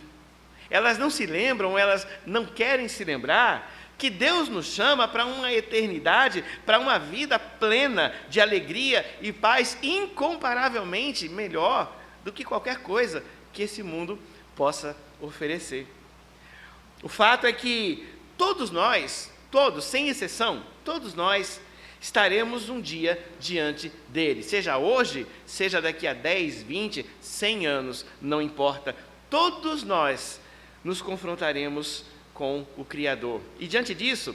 Elas não se lembram, elas não querem se lembrar que Deus nos chama para uma eternidade, para uma vida plena de alegria e paz incomparavelmente melhor do que qualquer coisa que esse mundo possa oferecer. O fato é que todos nós, todos, sem exceção, todos nós estaremos um dia diante dele, seja hoje, seja daqui a 10, 20, 100 anos, não importa, todos nós nos confrontaremos com o Criador. E diante disso,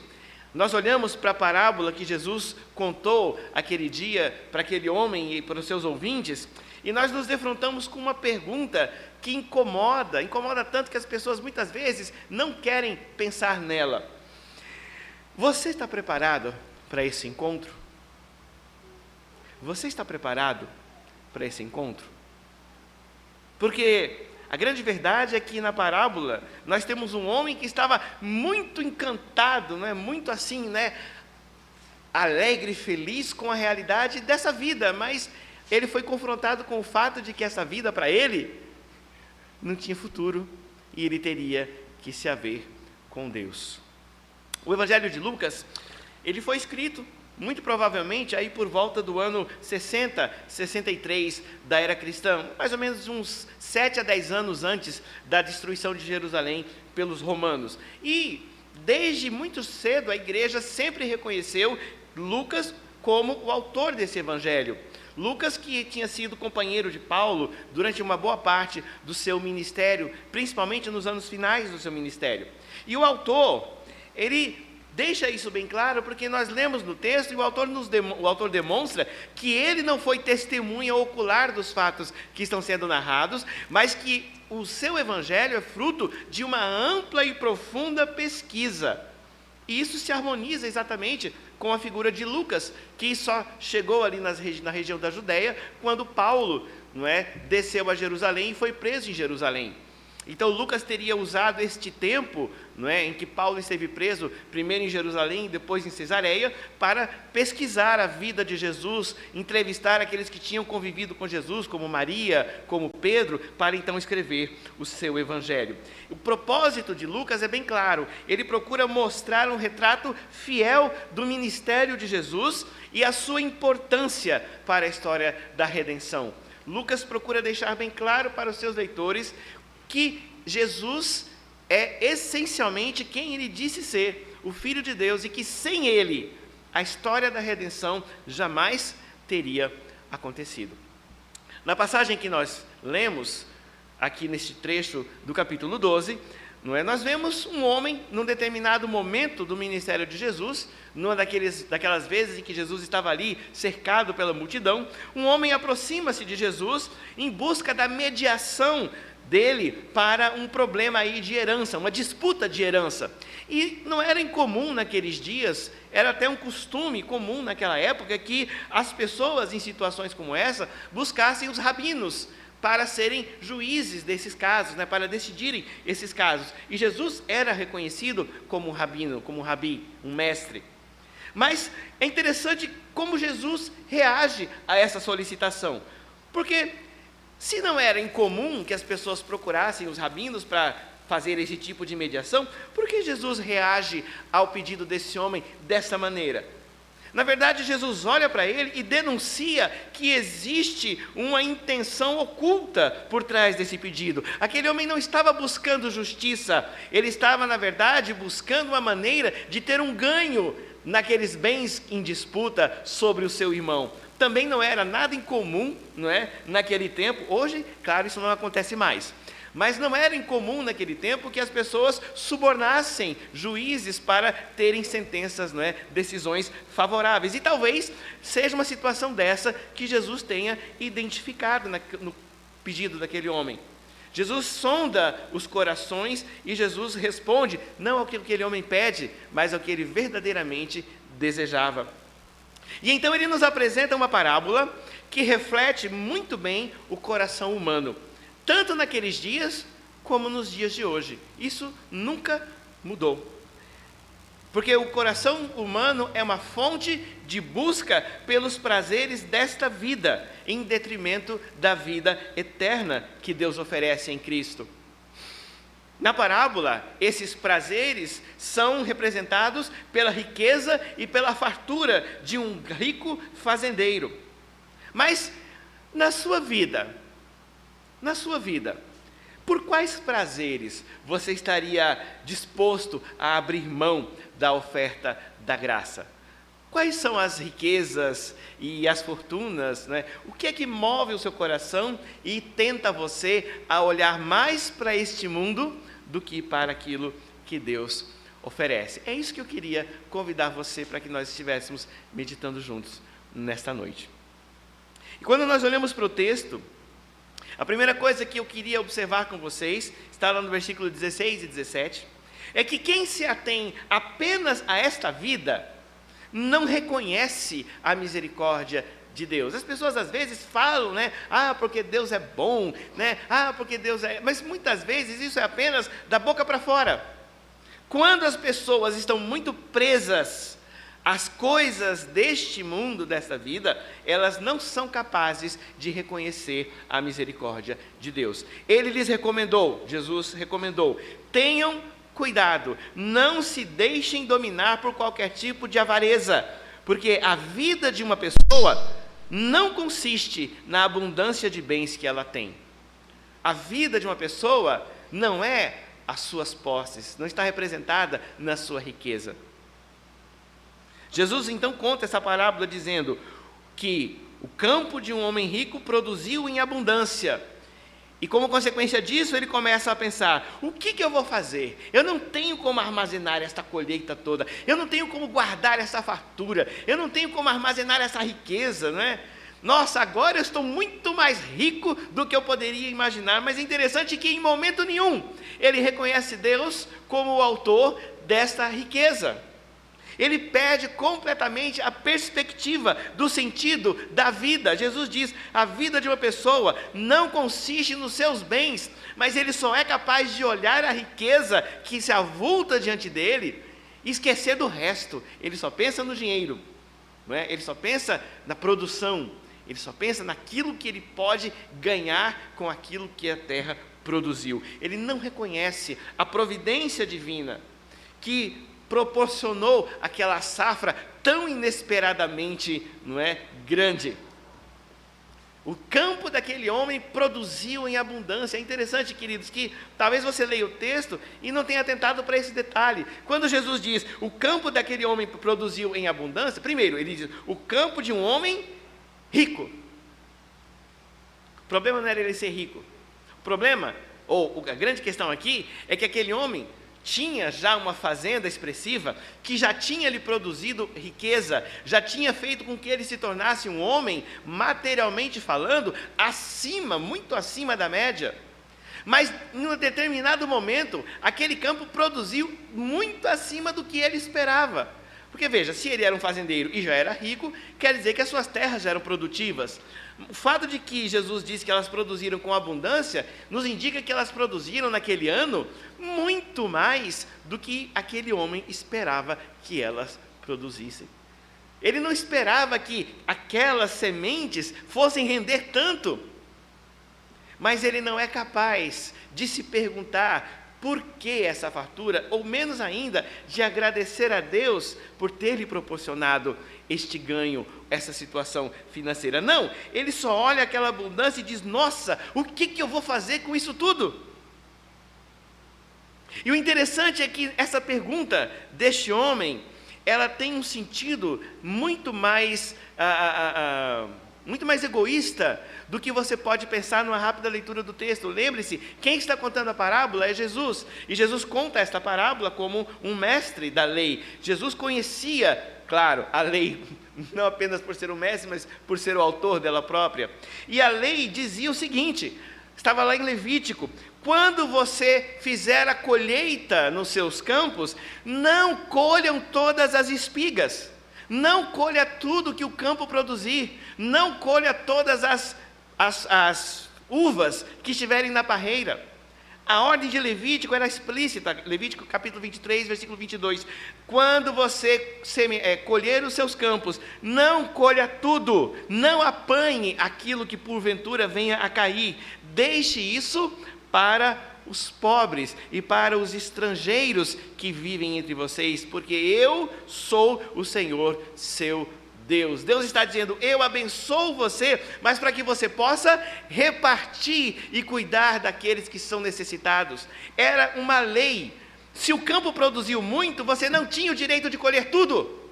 nós olhamos para a parábola que Jesus contou aquele dia para aquele homem e para os seus ouvintes, e nós nos defrontamos com uma pergunta que incomoda tanto que as pessoas muitas vezes não querem pensar nela. Você está preparado para esse encontro? Você está preparado para esse encontro? Porque a grande verdade é que na parábola nós temos um homem que estava muito encantado, né? Muito assim, né? Alegre, feliz com a realidade dessa vida, mas ele foi confrontado com o fato de que essa vida para ele não tinha futuro e ele teria que se haver com Deus. O Evangelho de Lucas, ele foi escrito, muito provavelmente, aí por volta do ano 60, 63 da era cristã, mais ou menos uns 7 a 10 anos antes da destruição de Jerusalém pelos romanos. E, desde muito cedo, a igreja sempre reconheceu Lucas como o autor desse evangelho. Lucas, que tinha sido companheiro de Paulo durante uma boa parte do seu ministério, principalmente nos anos finais do seu ministério. E o autor, ele deixa isso bem claro, porque nós lemos no texto e o autor demonstra que ele não foi testemunha ocular dos fatos que estão sendo narrados, mas que o seu evangelho é fruto de uma ampla e profunda pesquisa. E isso se harmoniza exatamente com a figura de Lucas, que só chegou ali na região da Judéia, quando Paulo, não é, desceu a Jerusalém e foi preso em Jerusalém. Então Lucas teria usado este tempo, não é, em que Paulo esteve preso, primeiro em Jerusalém e depois em Cesareia, para pesquisar a vida de Jesus, entrevistar aqueles que tinham convivido com Jesus, como Maria, como Pedro, para então escrever o seu evangelho. O propósito de Lucas é bem claro, ele procura mostrar um retrato fiel do ministério de Jesus e a sua importância para a história da redenção. Lucas procura deixar bem claro para os seus leitores que Jesus é essencialmente quem ele disse ser, o Filho de Deus, e que sem ele a história da redenção jamais teria acontecido. Na passagem que nós lemos, aqui neste trecho do capítulo 12, não é? Nós vemos um homem, num determinado momento do ministério de Jesus, numa daquelas vezes em que Jesus estava ali, cercado pela multidão, um homem aproxima-se de Jesus em busca da mediação dele para um problema aí de herança, uma disputa de herança. E não era incomum naqueles dias, era até um costume comum naquela época, que as pessoas em situações como essa buscassem os rabinos para serem juízes desses casos, né, para decidirem esses casos. E Jesus era reconhecido como um rabino, como um rabi, um mestre. Mas é interessante como Jesus reage a essa solicitação, porque se não era incomum que as pessoas procurassem os rabinos para fazer esse tipo de mediação, por que Jesus reage ao pedido desse homem dessa maneira? Na verdade, Jesus olha para ele e denuncia que existe uma intenção oculta por trás desse pedido. Aquele homem não estava buscando justiça, ele estava, na verdade, buscando uma maneira de ter um ganho naqueles bens em disputa sobre o seu irmão. Também não era nada incomum, não é, naquele tempo. Hoje, claro, isso não acontece mais. Mas não era incomum naquele tempo que as pessoas subornassem juízes para terem sentenças, não é, decisões favoráveis. E talvez seja uma situação dessa que Jesus tenha identificado no pedido daquele homem. Jesus sonda os corações e Jesus responde não ao que aquele homem pede, mas ao que ele verdadeiramente desejava. E então ele nos apresenta uma parábola que reflete muito bem o coração humano, tanto naqueles dias como nos dias de hoje. Isso nunca mudou. Porque o coração humano é uma fonte de busca pelos prazeres desta vida, em detrimento da vida eterna que Deus oferece em Cristo. Na parábola, esses prazeres são representados pela riqueza e pela fartura de um rico fazendeiro. Mas na sua vida, por quais prazeres você estaria disposto a abrir mão da oferta da graça? Quais são as riquezas e as fortunas, né? O que é que move o seu coração e tenta você a olhar mais para este mundo do que para aquilo que Deus oferece? É isso que eu queria convidar você para que nós estivéssemos meditando juntos nesta noite. E quando nós olhamos para o texto, a primeira coisa que eu queria observar com vocês, está lá no versículo 16 e 17, é que quem se atém apenas a esta vida, não reconhece a misericórdia de Deus. As pessoas às vezes falam, né? Porque Deus é bom, né? Porque Deus é... Mas muitas vezes isso é apenas da boca para fora. Quando as pessoas estão muito presas às coisas deste mundo, desta vida, elas não são capazes de reconhecer a misericórdia de Deus. Ele lhes recomendou, Jesus recomendou, tenham cuidado, não se deixem dominar por qualquer tipo de avareza, porque a vida de uma pessoa não consiste na abundância de bens que ela tem. A vida de uma pessoa não é as suas posses, não está representada na sua riqueza. Jesus então conta essa parábola dizendo que o campo de um homem rico produziu em abundância. E como consequência disso, ele começa a pensar, o que eu vou fazer? Eu não tenho como armazenar esta colheita toda, eu não tenho como guardar essa fartura, eu não tenho como armazenar essa riqueza, não é? Nossa, agora eu estou muito mais rico do que eu poderia imaginar. Mas é interessante que em momento nenhum ele reconhece Deus como o autor desta riqueza. Ele perde completamente a perspectiva do sentido da vida. Jesus diz, a vida de uma pessoa não consiste nos seus bens, mas ele só é capaz de olhar a riqueza que se avulta diante dele e esquecer do resto. Ele só pensa no dinheiro, não é? Ele só pensa na produção, ele só pensa naquilo que ele pode ganhar com aquilo que a terra produziu. Ele não reconhece a providência divina que proporcionou aquela safra tão inesperadamente, não é, grande. O campo daquele homem produziu em abundância. É interessante, queridos, que talvez você leia o texto e não tenha atentado para esse detalhe. Quando Jesus diz, o campo daquele homem produziu em abundância, primeiro, ele diz, o campo de um homem rico. O problema não era ele ser rico. O problema, ou a grande questão aqui, é que aquele homem tinha já uma fazenda expressiva, que já tinha lhe produzido riqueza, já tinha feito com que ele se tornasse um homem, materialmente falando, acima, muito acima da média. Mas, em um determinado momento, aquele campo produziu muito acima do que ele esperava. Porque, veja, se ele era um fazendeiro e já era rico, quer dizer que as suas terras já eram produtivas. O fato de que Jesus disse que elas produziram com abundância, nos indica que elas produziram naquele ano muito mais do que aquele homem esperava que elas produzissem. Ele não esperava que aquelas sementes fossem render tanto. Mas ele não é capaz de se perguntar por que essa fartura, ou menos ainda, de agradecer a Deus por ter lhe proporcionado este ganho, essa situação financeira. Não, ele só olha aquela abundância e diz: nossa, o que eu vou fazer com isso tudo? E o interessante é que essa pergunta deste homem, ela tem um sentido muito mais egoísta do que você pode pensar numa rápida leitura do texto. Lembre-se, quem está contando a parábola é Jesus. E Jesus conta esta parábola como um mestre da lei. Jesus conhecia, claro, a lei, não apenas por ser o mestre, mas por ser o autor dela própria. E a lei dizia o seguinte, estava lá em Levítico: quando você fizer a colheita nos seus campos, não colham todas as espigas. Não colha tudo que o campo produzir. Não colha todas as uvas que estiverem na parreira. A ordem de Levítico era explícita. Levítico capítulo 23, versículo 22. Quando você colher os seus campos, não colha tudo. Não apanhe aquilo que porventura venha a cair. Deixe isso para os pobres e para os estrangeiros que vivem entre vocês, porque eu sou o Senhor, seu Deus. Deus está dizendo: eu abençoo você, mas para que você possa repartir e cuidar daqueles que são necessitados. Era uma lei. Se o campo produziu muito, você não tinha o direito de colher tudo,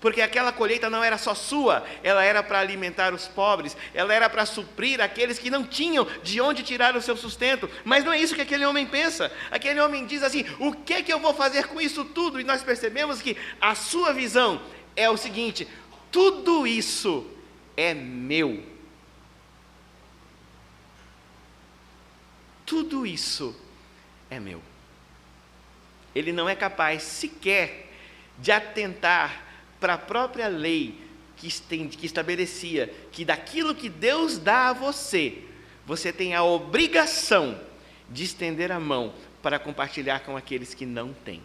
porque aquela colheita não era só sua, ela era para alimentar os pobres, ela era para suprir aqueles que não tinham de onde tirar o seu sustento. Mas não é isso que aquele homem pensa. Aquele homem diz assim: o que eu vou fazer com isso tudo? E nós percebemos que a sua visão é o seguinte: tudo isso é meu. Tudo isso é meu. Ele não é capaz sequer de atentar para a própria lei que estabelecia que daquilo que Deus dá a você, você tem a obrigação de estender a mão para compartilhar com aqueles que não têm.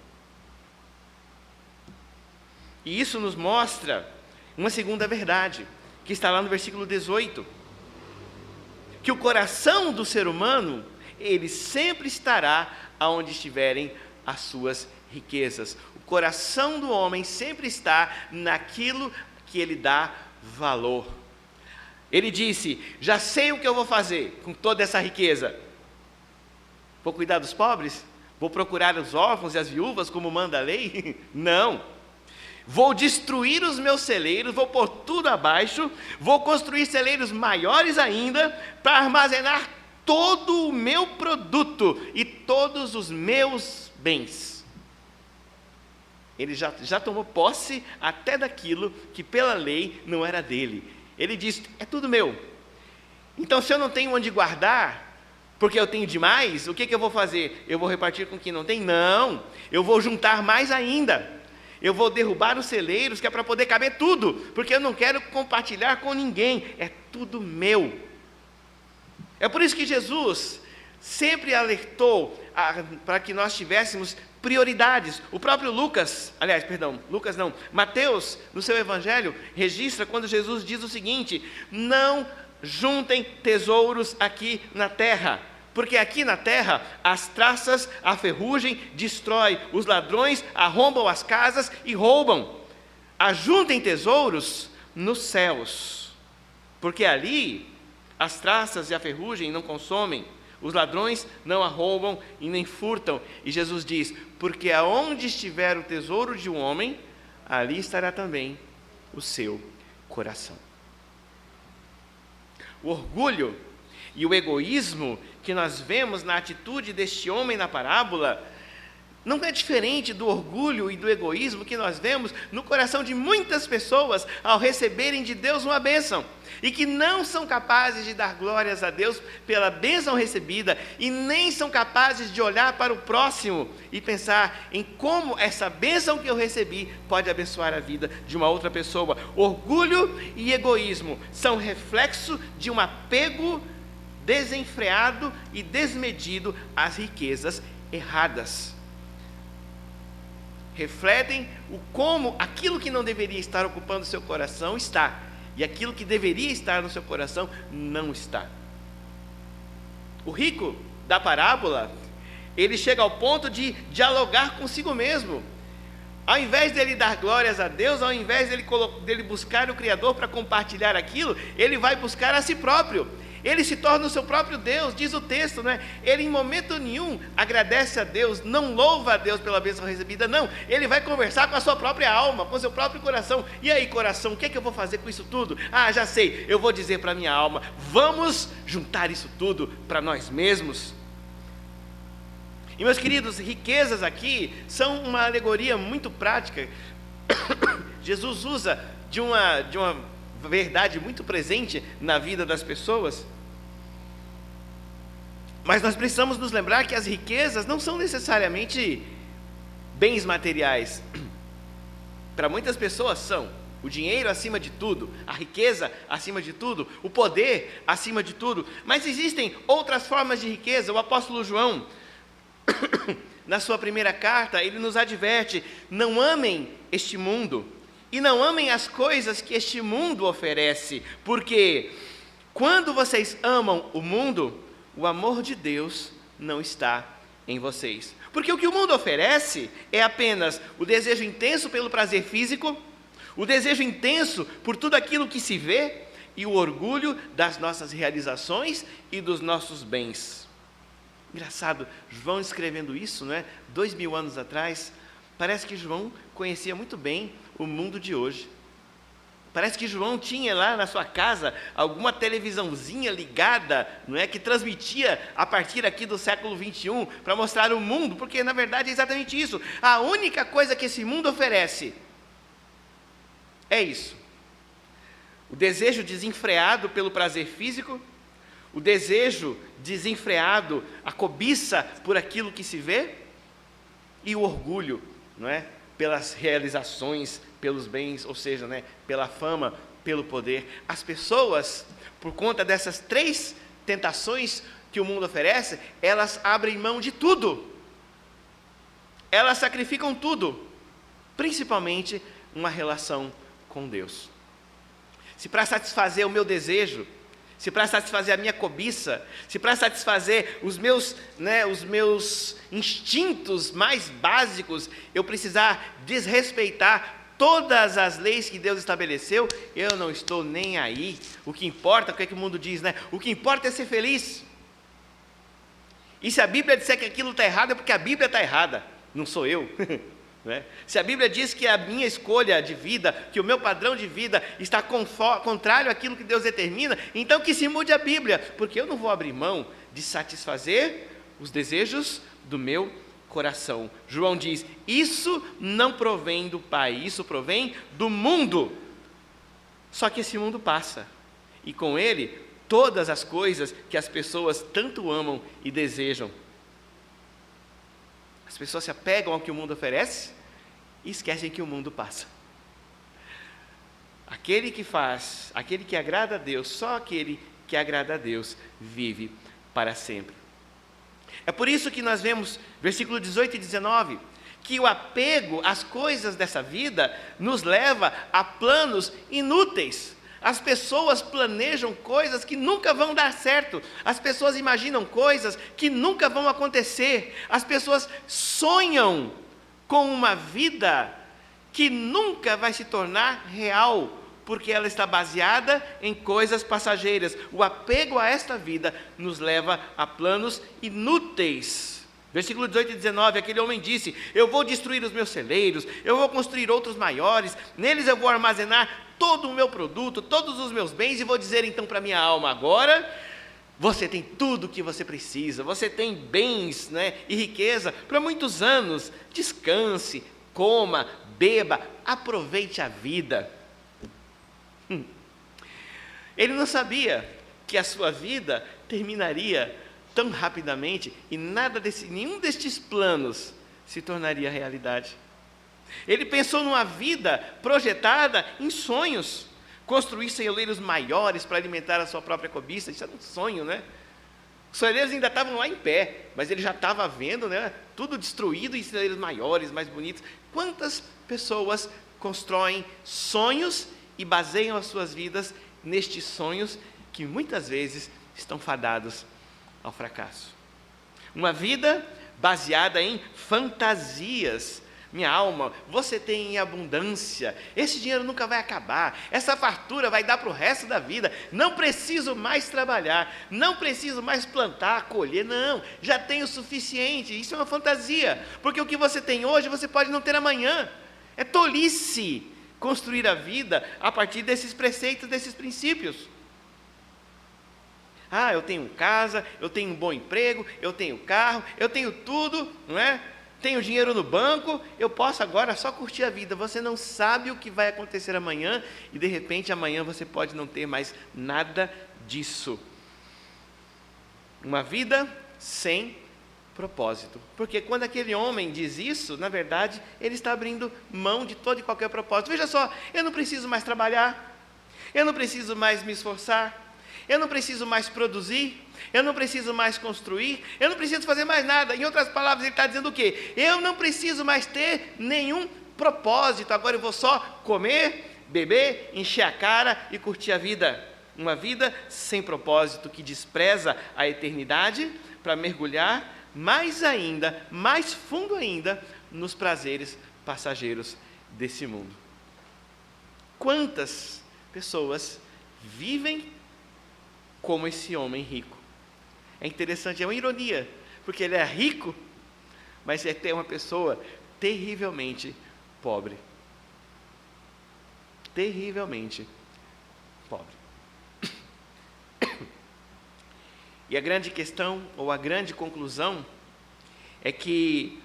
E isso nos mostra uma segunda verdade, que está lá no versículo 18, que o coração do ser humano, ele sempre estará aonde estiverem as suas riquezas. O coração do homem sempre está naquilo que ele dá valor. Ele disse: já sei o que eu vou fazer com toda essa riqueza. Vou cuidar dos pobres? Vou procurar os órfãos e as viúvas como manda a lei? Não. Vou destruir os meus celeiros, vou pôr tudo abaixo, vou construir celeiros maiores ainda para armazenar todo o meu produto e todos os meus bens. Ele já tomou posse até daquilo que pela lei não era dele. Ele diz: é tudo meu. Então, se eu não tenho onde guardar, porque eu tenho demais, o que eu vou fazer? Eu vou repartir com quem não tem? Não, eu vou juntar mais ainda. Eu vou derrubar os celeiros, que é para poder caber tudo, porque eu não quero compartilhar com ninguém, é tudo meu. É por isso que Jesus sempre alertou para que nós tivéssemos prioridades. O próprio Mateus, no seu evangelho, registra quando Jesus diz o seguinte: não juntem tesouros aqui na terra, porque aqui na terra as traças, a ferrugem destrói, os ladrões arrombam as casas e roubam. Ajuntem tesouros nos céus, porque ali as traças e a ferrugem não consomem, os ladrões não arrombam e nem furtam. E Jesus diz: porque aonde estiver o tesouro de um homem, ali estará também o seu coração. O orgulho e o egoísmo que nós vemos na atitude deste homem na parábola Não é diferente do orgulho e do egoísmo que nós vemos no coração de muitas pessoas ao receberem de Deus uma bênção, e que não são capazes de dar glórias a Deus pela bênção recebida, e nem são capazes de olhar para o próximo e pensar em como essa bênção que eu recebi pode abençoar a vida de uma outra pessoa. Orgulho e egoísmo são reflexo de um apego desenfreado e desmedido às riquezas erradas. Refletem como aquilo que não deveria estar ocupando seu coração está, e aquilo que deveria estar no seu coração não está. O rico da parábola, ele chega ao ponto de dialogar consigo mesmo. Ao invés dele dar glórias a Deus, ao invés dele buscar o Criador para compartilhar aquilo, ele vai buscar a si próprio. Ele se torna o seu próprio Deus, diz o texto, né? Ele em momento nenhum agradece a Deus, não louva a Deus pela bênção recebida, não. Ele vai conversar com a sua própria alma, com o seu próprio coração. E aí, coração, o que é que eu vou fazer com isso tudo? Ah, já sei, eu vou dizer para a minha alma, vamos juntar isso tudo para nós mesmos. E meus queridos, riquezas aqui são uma alegoria muito prática. Jesus usa de uma verdade muito presente na vida das pessoas. Mas nós precisamos nos lembrar que as riquezas não são necessariamente bens materiais. Para muitas pessoas são o dinheiro acima de tudo, a riqueza acima de tudo, o poder acima de tudo. Mas existem outras formas de riqueza. O apóstolo João, na sua primeira carta, ele nos adverte: não amem este mundo e não amem as coisas que este mundo oferece, porque quando vocês amam o mundo, o amor de Deus não está em vocês. Porque o que o mundo oferece é apenas o desejo intenso pelo prazer físico, o desejo intenso por tudo aquilo que se vê e o orgulho das nossas realizações e dos nossos bens. Engraçado, João escrevendo isso, não é? 2000 anos atrás, parece que João conhecia muito bem o mundo de hoje. Parece que João tinha lá na sua casa alguma televisãozinha ligada, não é, que transmitia a partir aqui do século 21 para mostrar o mundo, porque na verdade é exatamente isso. A única coisa que esse mundo oferece é isso: o desejo desenfreado pelo prazer físico, o desejo desenfreado, a cobiça por aquilo que se vê, e o orgulho, não é, pelas realizações, pelos bens, ou seja, né, pela fama, pelo poder. As pessoas, por conta dessas três tentações que o mundo oferece, elas abrem mão de tudo. Elas sacrificam tudo, principalmente uma relação com Deus. Se para satisfazer o meu desejo, se para satisfazer a minha cobiça, se para satisfazer os meus instintos mais básicos, eu precisar desrespeitar todas as leis que Deus estabeleceu, eu não estou nem aí. O que importa, o que é que o mundo diz, né? O que importa é ser feliz. E se a Bíblia disser que aquilo está errado, é porque a Bíblia está errada, não sou eu. Né? Se a Bíblia diz que a minha escolha de vida, que o meu padrão de vida está contrário àquilo que Deus determina, então que se mude a Bíblia, porque eu não vou abrir mão de satisfazer os desejos do meu coração. João diz: isso não provém do Pai, isso provém do mundo. Só que esse mundo passa, e com ele todas as coisas que as pessoas tanto amam e desejam. As pessoas se apegam ao que o mundo oferece e esquecem que o mundo passa. Aquele que agrada a Deus, só aquele que agrada a Deus vive para sempre. É por isso que nós vemos, versículo 18 e 19, que o apego às coisas dessa vida nos leva a planos inúteis. As pessoas planejam coisas que nunca vão dar certo. As pessoas imaginam coisas que nunca vão acontecer. As pessoas sonham com uma vida que nunca vai se tornar real, porque ela está baseada em coisas passageiras. O apego a esta vida nos leva a planos inúteis. Versículo 18 e 19, aquele homem disse: eu vou destruir os meus celeiros, eu vou construir outros maiores, neles eu vou armazenar todo o meu produto, todos os meus bens, e vou dizer então para minha alma: agora Você tem tudo o que você precisa, você tem bens, né, e riqueza para muitos anos. Descanse, coma, beba, aproveite a vida. Ele não sabia que a sua vida terminaria tão rapidamente e nenhum destes planos se tornaria realidade. Ele pensou numa vida projetada em sonhos, construir celeiros maiores para alimentar a sua própria cobiça. Isso era um sonho, né? Os celeiros ainda estavam lá em pé, mas ele já estava vendo, né, tudo destruído em celeiros maiores, mais bonitos. Quantas pessoas constroem sonhos e baseiam as suas vidas nestes sonhos que muitas vezes estão fadados ao fracasso? Uma vida baseada em fantasias. Minha alma, você tem em abundância, esse dinheiro nunca vai acabar, essa fartura vai dar para o resto da vida, não preciso mais trabalhar, não preciso mais plantar, colher, não, já tenho o suficiente. Isso é uma fantasia, porque o que você tem hoje, você pode não ter amanhã. É tolice construir a vida a partir desses preceitos, desses princípios. Ah, eu tenho casa, eu tenho um bom emprego, eu tenho carro, eu tenho tudo, não é? Tenho dinheiro no banco, eu posso agora só curtir a vida. Você não sabe o que vai acontecer amanhã e de repente amanhã você pode não ter mais nada disso. Uma vida sem propósito. Porque quando aquele homem diz isso, na verdade, ele está abrindo mão de todo e qualquer propósito. Veja só, eu não preciso mais trabalhar, eu não preciso mais me esforçar, eu não preciso mais produzir, eu não preciso mais construir, eu não preciso fazer mais nada. Em outras palavras, ele está dizendo o quê? Eu não preciso mais ter nenhum propósito, agora eu vou só comer, beber, encher a cara e curtir a vida. Uma vida sem propósito, que despreza a eternidade para mergulhar mais ainda, mais fundo ainda, nos prazeres passageiros desse mundo. Quantas pessoas vivem como esse homem rico? É interessante, é uma ironia, porque ele é rico, mas é até uma pessoa terrivelmente pobre. Terrivelmente pobre. E a grande questão, ou a grande conclusão, é que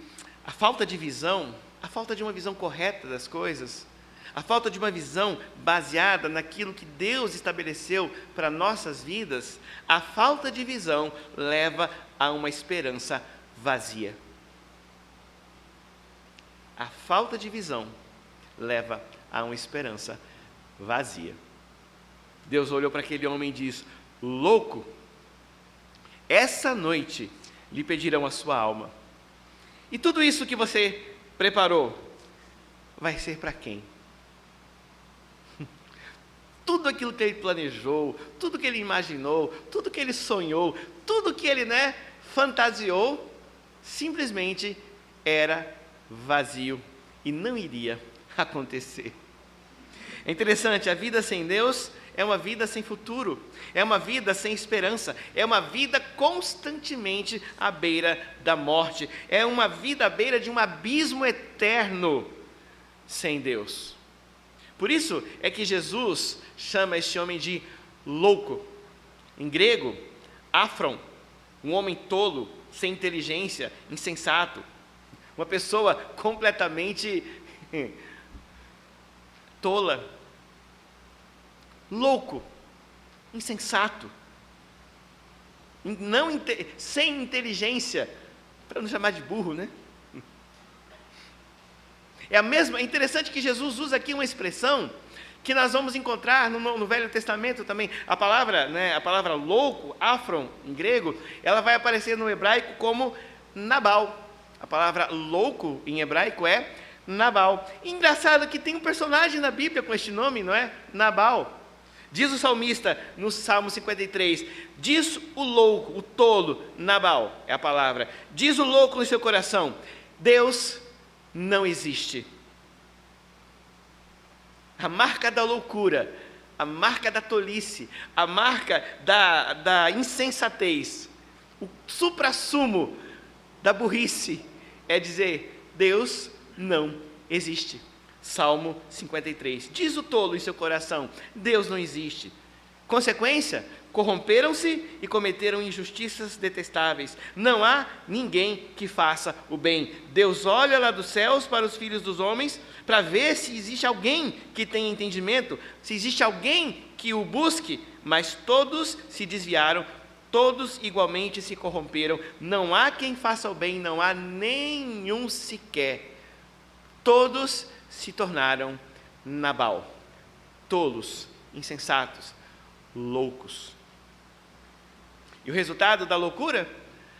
a falta de visão, a falta de uma visão correta das coisas, a falta de uma visão baseada naquilo que Deus estabeleceu para nossas vidas, a falta de visão leva a uma esperança vazia. A falta de visão leva a uma esperança vazia. Deus olhou para aquele homem e disse: louco, essa noite lhe pedirão a sua alma. E tudo isso que você preparou vai ser para quem? Tudo aquilo que ele planejou, tudo que ele imaginou, tudo que ele sonhou, tudo que ele, fantasiou, simplesmente era vazio e não iria acontecer. É interessante, a vida sem Deus é uma vida sem futuro, é uma vida sem esperança, é uma vida constantemente à beira da morte, é uma vida à beira de um abismo eterno sem Deus. Por isso é que Jesus chama este homem de louco. Em grego, áfron, um homem tolo, sem inteligência, insensato, uma pessoa completamente tola, louco, insensato, sem inteligência, para não chamar de burro, né? É interessante que Jesus usa aqui uma expressão que nós vamos encontrar no Velho Testamento também. A palavra louco, áfron, em grego, ela vai aparecer no hebraico como Nabal. A palavra louco em hebraico é Nabal. E engraçado que tem um personagem na Bíblia com este nome, não é? Nabal. Diz o salmista no Salmo 53, diz o louco, o tolo, Nabal é a palavra, diz o louco no seu coração: Deus não existe. A marca da loucura, a marca da tolice, a marca da insensatez, o suprassumo da burrice é dizer: Deus não existe. Salmo 53. Diz o tolo em seu coração: Deus não existe. Consequência, corromperam-se e cometeram injustiças detestáveis. Não há ninguém que faça o bem. Deus olha lá dos céus para os filhos dos homens para ver se existe alguém que tenha entendimento, se existe alguém que o busque, mas todos se desviaram, todos igualmente se corromperam. Não há quem faça o bem, não há nenhum sequer. Todos se tornaram Nabal, tolos, insensatos, loucos. E o resultado da loucura?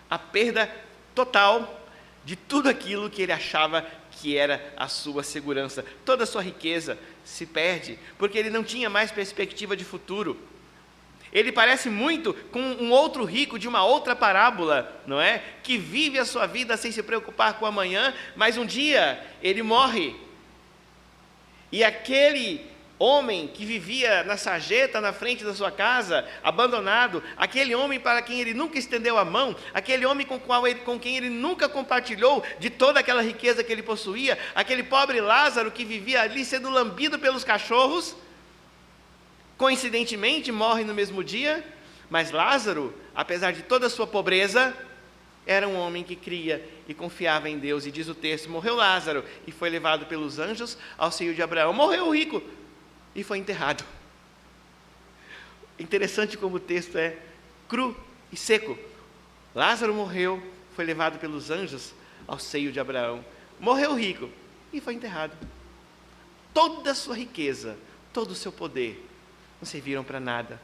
A perda total de tudo aquilo que ele achava que era a sua segurança. Toda a sua riqueza se perde, porque ele não tinha mais perspectiva de futuro. Ele parece muito com um outro rico de uma outra parábola, não é? Que vive a sua vida sem se preocupar com o amanhã, mas um dia ele morre. E aquele homem que vivia na sarjeta na frente da sua casa, abandonado, aquele homem para quem ele nunca estendeu a mão, aquele homem com quem ele nunca compartilhou de toda aquela riqueza que ele possuía, aquele pobre Lázaro que vivia ali sendo lambido pelos cachorros, coincidentemente morre no mesmo dia. Mas Lázaro, apesar de toda a sua pobreza, era um homem que cria e confiava em Deus. E diz o texto: morreu Lázaro e foi levado pelos anjos ao seio de Abraão. Morreu o rico e foi enterrado. Interessante como o texto é cru e seco. Lázaro morreu, foi levado pelos anjos ao seio de Abraão. Morreu o rico e foi enterrado. Toda a sua riqueza, todo o seu poder, não serviram para nada.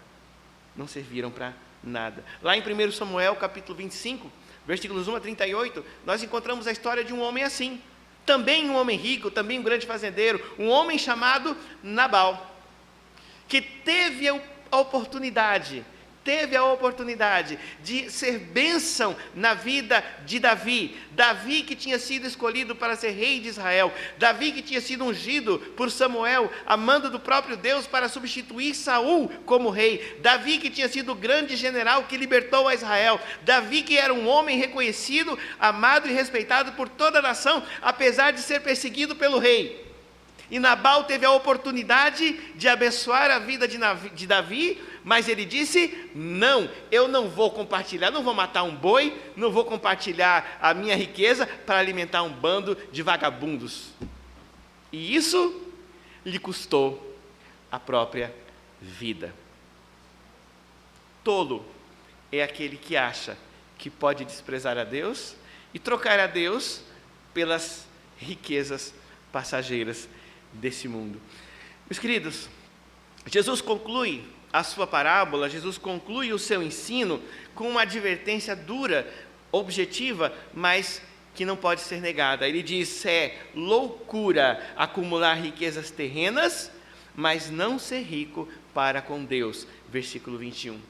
Não serviram para nada. Lá em 1 Samuel, capítulo 25, versículos 1 a 38, nós encontramos a história de um homem assim. Também um homem rico, também um grande fazendeiro, um homem chamado Nabal, que teve a oportunidade de ser bênção na vida de Davi. Davi que tinha sido escolhido para ser rei de Israel. Davi que tinha sido ungido por Samuel, a mando do próprio Deus, para substituir Saul como rei. Davi que tinha sido o grande general que libertou a Israel. Davi que era um homem reconhecido, amado e respeitado por toda a nação, apesar de ser perseguido pelo rei. E Nabal teve a oportunidade de abençoar a vida de Davi, mas ele disse: não, eu não vou compartilhar, não vou matar um boi, não vou compartilhar a minha riqueza para alimentar um bando de vagabundos. E isso lhe custou a própria vida. Tolo é aquele que acha que pode desprezar a Deus e trocar a Deus pelas riquezas passageiras desse mundo. Meus queridos, Jesus conclui a sua parábola, Jesus conclui o seu ensino com uma advertência dura, objetiva, mas que não pode ser negada. Ele diz: é loucura acumular riquezas terrenas, mas não ser rico para com Deus. Versículo 21.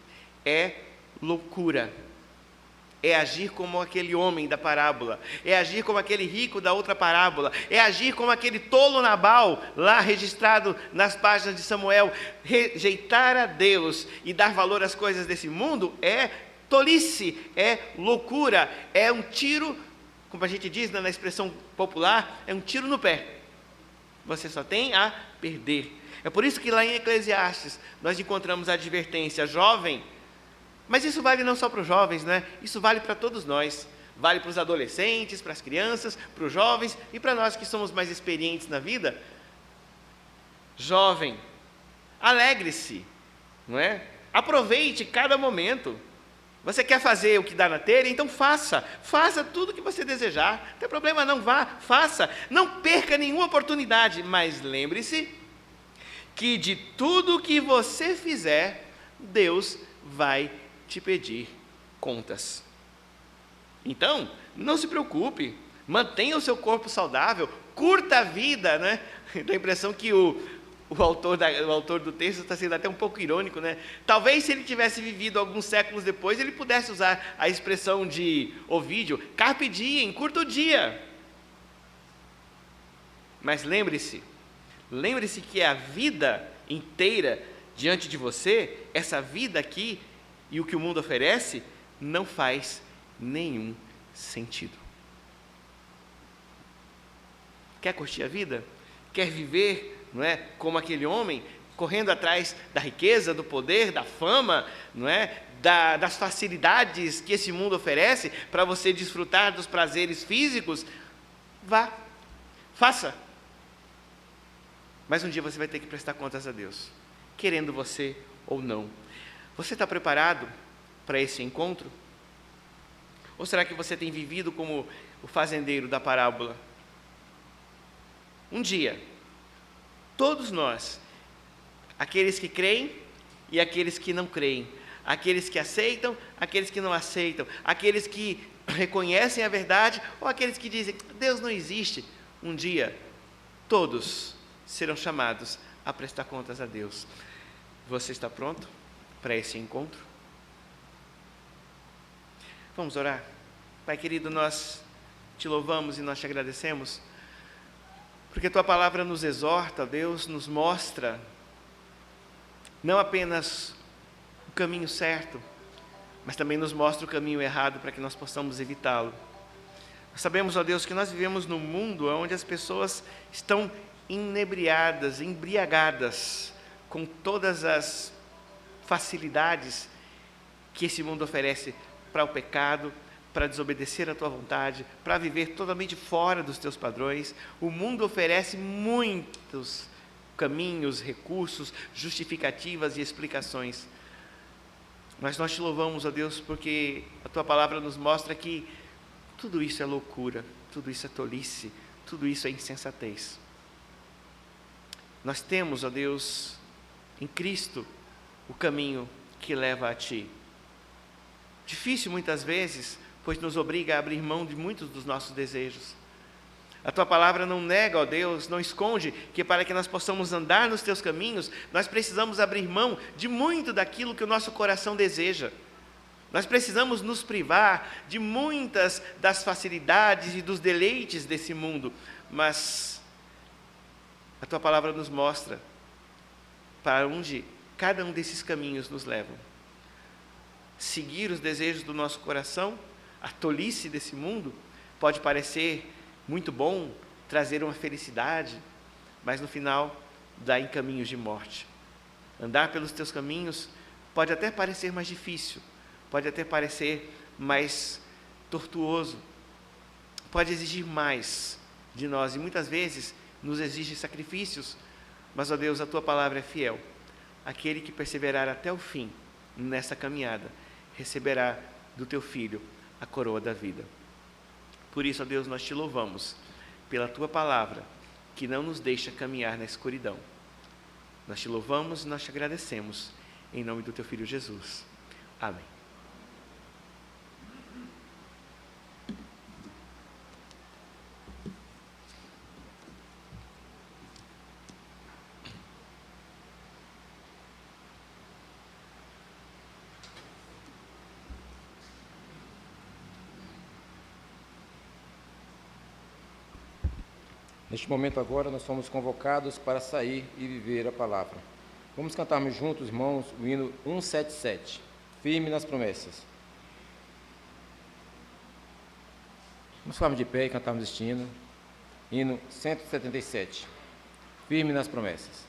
É loucura. É agir como aquele homem da parábola, é agir como aquele rico da outra parábola, é agir como aquele tolo Nabal, lá registrado nas páginas de Samuel. Rejeitar a Deus e dar valor às coisas desse mundo é tolice, é loucura, é um tiro, como a gente diz na expressão popular, é um tiro no pé. Você só tem a perder. É por isso que lá em Eclesiastes nós encontramos a advertência: jovem. Mas isso vale não só para os jovens, né? Isso vale para todos nós. Vale para os adolescentes, para as crianças, para os jovens e para nós que somos mais experientes na vida. Jovem, alegre-se, não é? Aproveite cada momento. Você quer fazer o que dá na telha? Então faça tudo o que você desejar. Não tem problema não, vá, faça. Não perca nenhuma oportunidade, mas lembre-se que de tudo o que você fizer, Deus vai te pedir contas. Então, não se preocupe, mantenha o seu corpo saudável, curta a vida, né? Dá a impressão que o autor do texto está sendo até um pouco irônico, né? Talvez se ele tivesse vivido alguns séculos depois, ele pudesse usar a expressão de Ovídio: carpe diem, curta o dia. Mas lembre-se que a vida inteira diante de você, essa vida aqui e o que o mundo oferece, não faz nenhum sentido. Quer curtir a vida? Quer viver, não é, como aquele homem? correndo atrás da riqueza, do poder, da fama, não é? Das facilidades que esse mundo oferece para você desfrutar dos prazeres físicos, vá, faça. Mas um dia você vai ter que prestar contas a Deus, querendo você ou não. Você está preparado para esse encontro? Ou será que você tem vivido como o fazendeiro da parábola? Um dia, todos nós, aqueles que creem e aqueles que não creem, aqueles que aceitam, aqueles que não aceitam, aqueles que reconhecem a verdade ou aqueles que dizem, Deus não existe, um dia, todos serão chamados a prestar contas a Deus. Você está pronto para esse encontro? Vamos orar? Pai querido, nós te louvamos e nós te agradecemos, porque Tua palavra nos exorta, Deus, nos mostra não apenas o caminho certo, mas também nos mostra o caminho errado para que nós possamos evitá-lo. Nós sabemos, ó Deus, que nós vivemos num mundo onde as pessoas estão inebriadas, embriagadas com todas as facilidades que esse mundo oferece para o pecado, para desobedecer a Tua vontade, para viver totalmente fora dos Teus padrões. O mundo oferece muitos caminhos, recursos, justificativas e explicações. Mas nós te louvamos, ó Deus, porque a Tua palavra nos mostra que tudo isso é loucura, tudo isso é tolice, tudo isso é insensatez. Nós temos, ó Deus, em Cristo, o caminho que leva a Ti. Difícil muitas vezes, pois nos obriga a abrir mão de muitos dos nossos desejos. A Tua palavra não nega, ó Deus, não esconde que para que nós possamos andar nos Teus caminhos, nós precisamos abrir mão de muito daquilo que o nosso coração deseja. Nós precisamos nos privar de muitas das facilidades e dos deleites desse mundo, mas a Tua palavra nos mostra para onde cada um desses caminhos nos leva. Seguir os desejos do nosso coração, a tolice desse mundo, pode parecer muito bom, trazer uma felicidade, mas no final dá em caminhos de morte. Andar pelos Teus caminhos pode até parecer mais difícil, pode até parecer mais tortuoso, pode exigir mais de nós e muitas vezes nos exige sacrifícios, mas, ó Deus, a Tua palavra é fiel. Aquele que perseverar até o fim nessa caminhada receberá do Teu Filho a coroa da vida. Por isso, ó Deus, nós Te louvamos pela Tua palavra, que não nos deixa caminhar na escuridão. Nós Te louvamos e nós Te agradecemos, em nome do Teu Filho Jesus. Amém. Neste momento agora, nós somos convocados para sair e viver a palavra. Vamos cantarmos juntos, irmãos, o hino 177, Firme nas Promessas. Vamos ficarmos de pé e cantarmos este hino 177, Firme nas Promessas.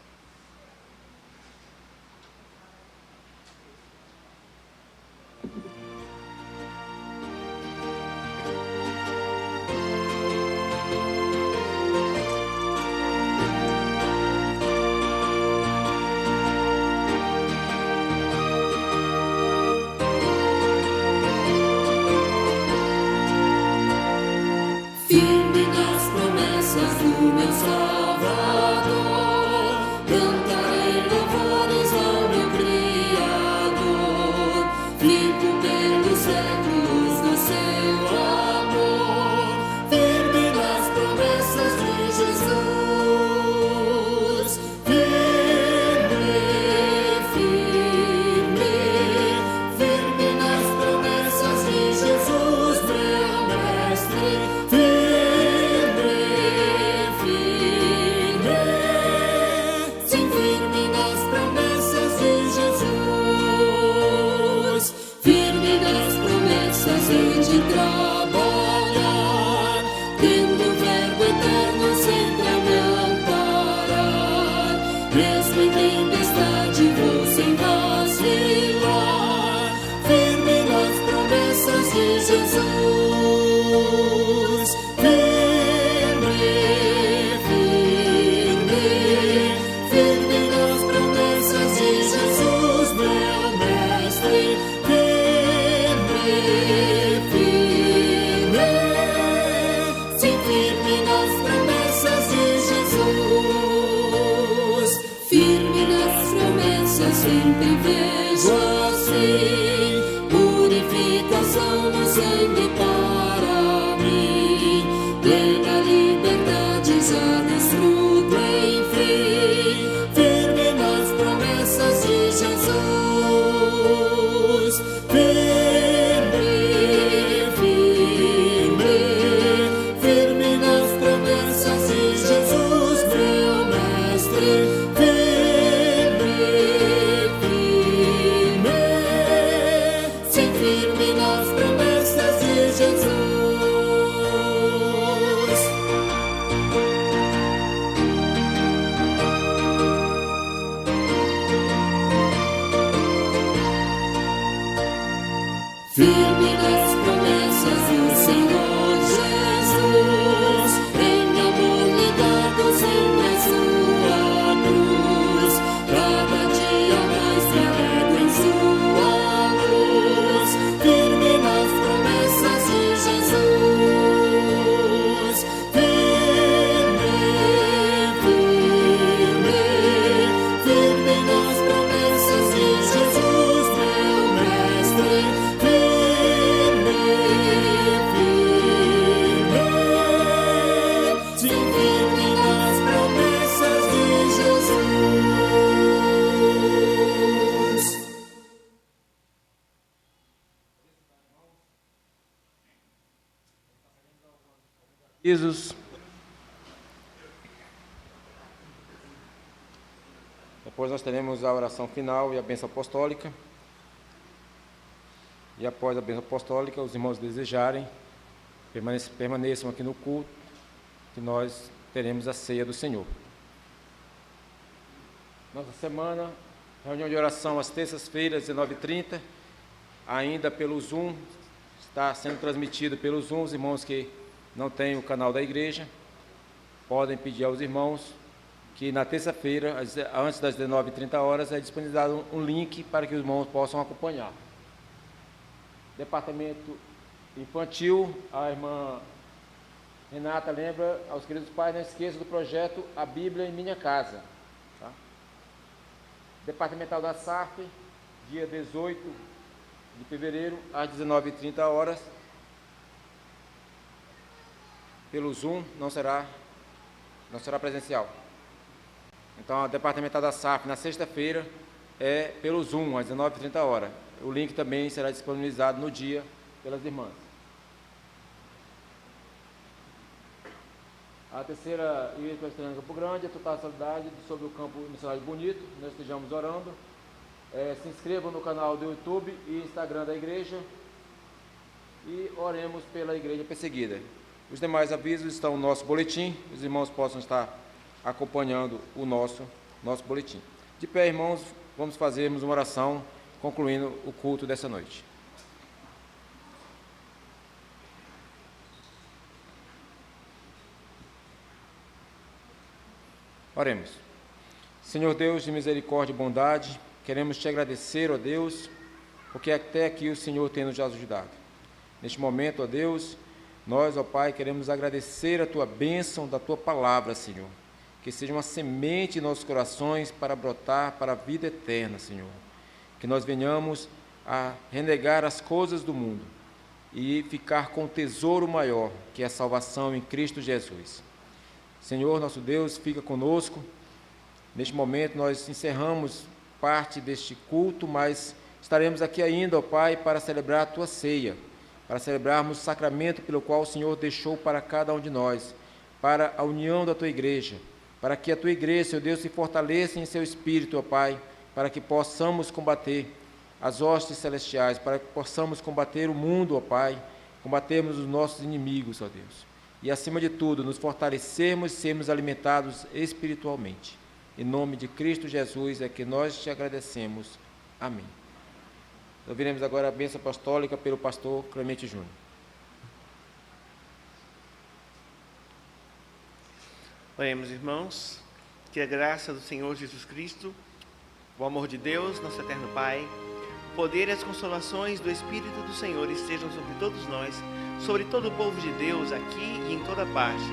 Firme nas promessas do meu Salvador, cantarei louvores ao meu Criador. Fico pelos séculos no seu amor, firme nas promessas de Jesus. Firme, firme, firme nas promessas de Jesus, meu Mestre. Firme, firme. sempre vejo assim, purificação no sangue para mim, plena liberdade já desfruto, enfim, firme nas promessas de Jesus, firme, firme, firme nas promessas de Jesus, meu mestre, firme, firme, sim, firme nas promessas de Jesus. Firme nas promessas do Senhor Jesus, em amor ligado sempre à sua cruz, cada dia mais me alegro em sua luz, firme nas promessas de Jesus, firme, firme, firme nas promessas de Jesus, meu mestre, firme, firme, sim, firme nas promessas de Jesus. Jesus. Depois nós teremos a oração final e a bênção apostólica. E após a bênção apostólica, os irmãos desejarem, permaneçam aqui no culto, que nós teremos a ceia do Senhor. Nossa semana, reunião de oração às terças-feiras, 19h30, ainda pelo Zoom, está sendo transmitido pelo Zoom. Os irmãos que não têm o canal da igreja, podem pedir aos irmãos que na terça-feira, antes das 19h30, é disponibilizado um link para que os irmãos possam acompanhar. Departamento infantil, a irmã Renata lembra aos queridos pais, não esqueça do projeto A Bíblia em Minha Casa. Tá? Departamental da SAF, dia 18 de fevereiro, às 19h30, pelo Zoom, não será presencial. Então, a departamental da SAF, na sexta-feira, é pelo Zoom, às 19h30. O link também será disponibilizado no dia pelas irmãs. A terceira igreja presbiteriana de Campo Grande, a totalidade sobre o campo missionário bonito, nós estejamos orando. Se inscrevam no canal do YouTube e Instagram da igreja e oremos pela igreja perseguida. Os demais avisos estão no nosso boletim, os irmãos possam estar acompanhando o nosso boletim. De pé, irmãos, vamos fazermos uma oração, concluindo o culto dessa noite. Oremos. Senhor Deus de misericórdia e bondade, queremos te agradecer, ó Deus, porque até aqui o Senhor tem nos ajudado. Neste momento, ó Deus, nós, ó Pai, queremos agradecer a tua bênção da tua palavra, Senhor, que seja uma semente em nossos corações para brotar para a vida eterna, Senhor. Que nós venhamos a renegar as coisas do mundo e ficar com o tesouro maior, que é a salvação em Cristo Jesus. Senhor, nosso Deus, fica conosco. Neste momento nós encerramos parte deste culto, mas estaremos aqui ainda, ó Pai, para celebrar a tua ceia, para celebrarmos o sacramento pelo qual o Senhor deixou para cada um de nós, para a união da tua igreja, para que a tua igreja, Senhor Deus, se fortaleça em seu espírito, ó Pai, para que possamos combater as hostes celestiais, para que possamos combater o mundo, ó Pai, combatermos os nossos inimigos, ó Deus. E, acima de tudo, nos fortalecermos e sermos alimentados espiritualmente. Em nome de Cristo Jesus é que nós te agradecemos. Amém. Ouviremos agora a bênção apostólica pelo pastor Clemente Júnior. Oremos, irmãos, que a graça do Senhor Jesus Cristo, o amor de Deus, nosso eterno Pai, o poder e as consolações do Espírito do Senhor estejam sobre todos nós, sobre todo o povo de Deus, aqui e em toda parte,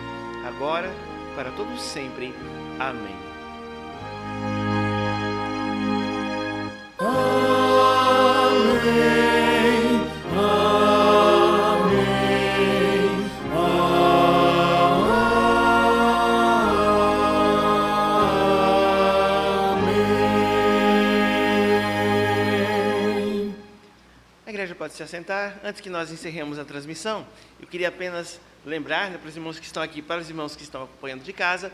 agora, para todos sempre. Amém. pode se assentar. Antes que nós encerremos a transmissão, eu queria apenas lembrar, né, para os irmãos que estão aqui, para os irmãos que estão acompanhando de casa,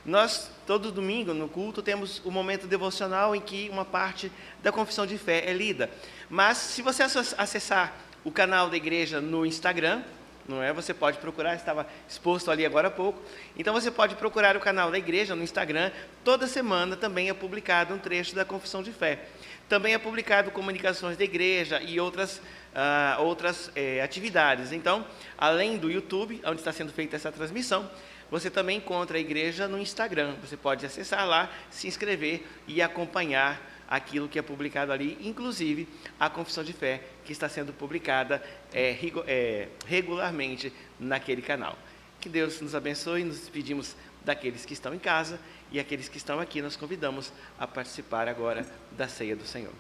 nós, todo domingo, no culto, temos o momento devocional em que uma parte da confissão de fé é lida. Mas, se você acessar o canal da igreja no Instagram, não é? Você pode procurar, estava exposto ali agora há pouco. Então, você pode procurar o canal da igreja no Instagram. Toda semana também é publicado um trecho da confissão de fé. Também é publicado comunicações da igreja e outras atividades. Então, além do YouTube, onde está sendo feita essa transmissão, você também encontra a igreja no Instagram. Você pode acessar lá, se inscrever e acompanhar aquilo que é publicado ali, inclusive a confissão de fé que está sendo publicada regularmente naquele canal. Que Deus nos abençoe. Nos despedimos daqueles que estão em casa, e aqueles que estão aqui nós convidamos a participar agora da ceia do Senhor.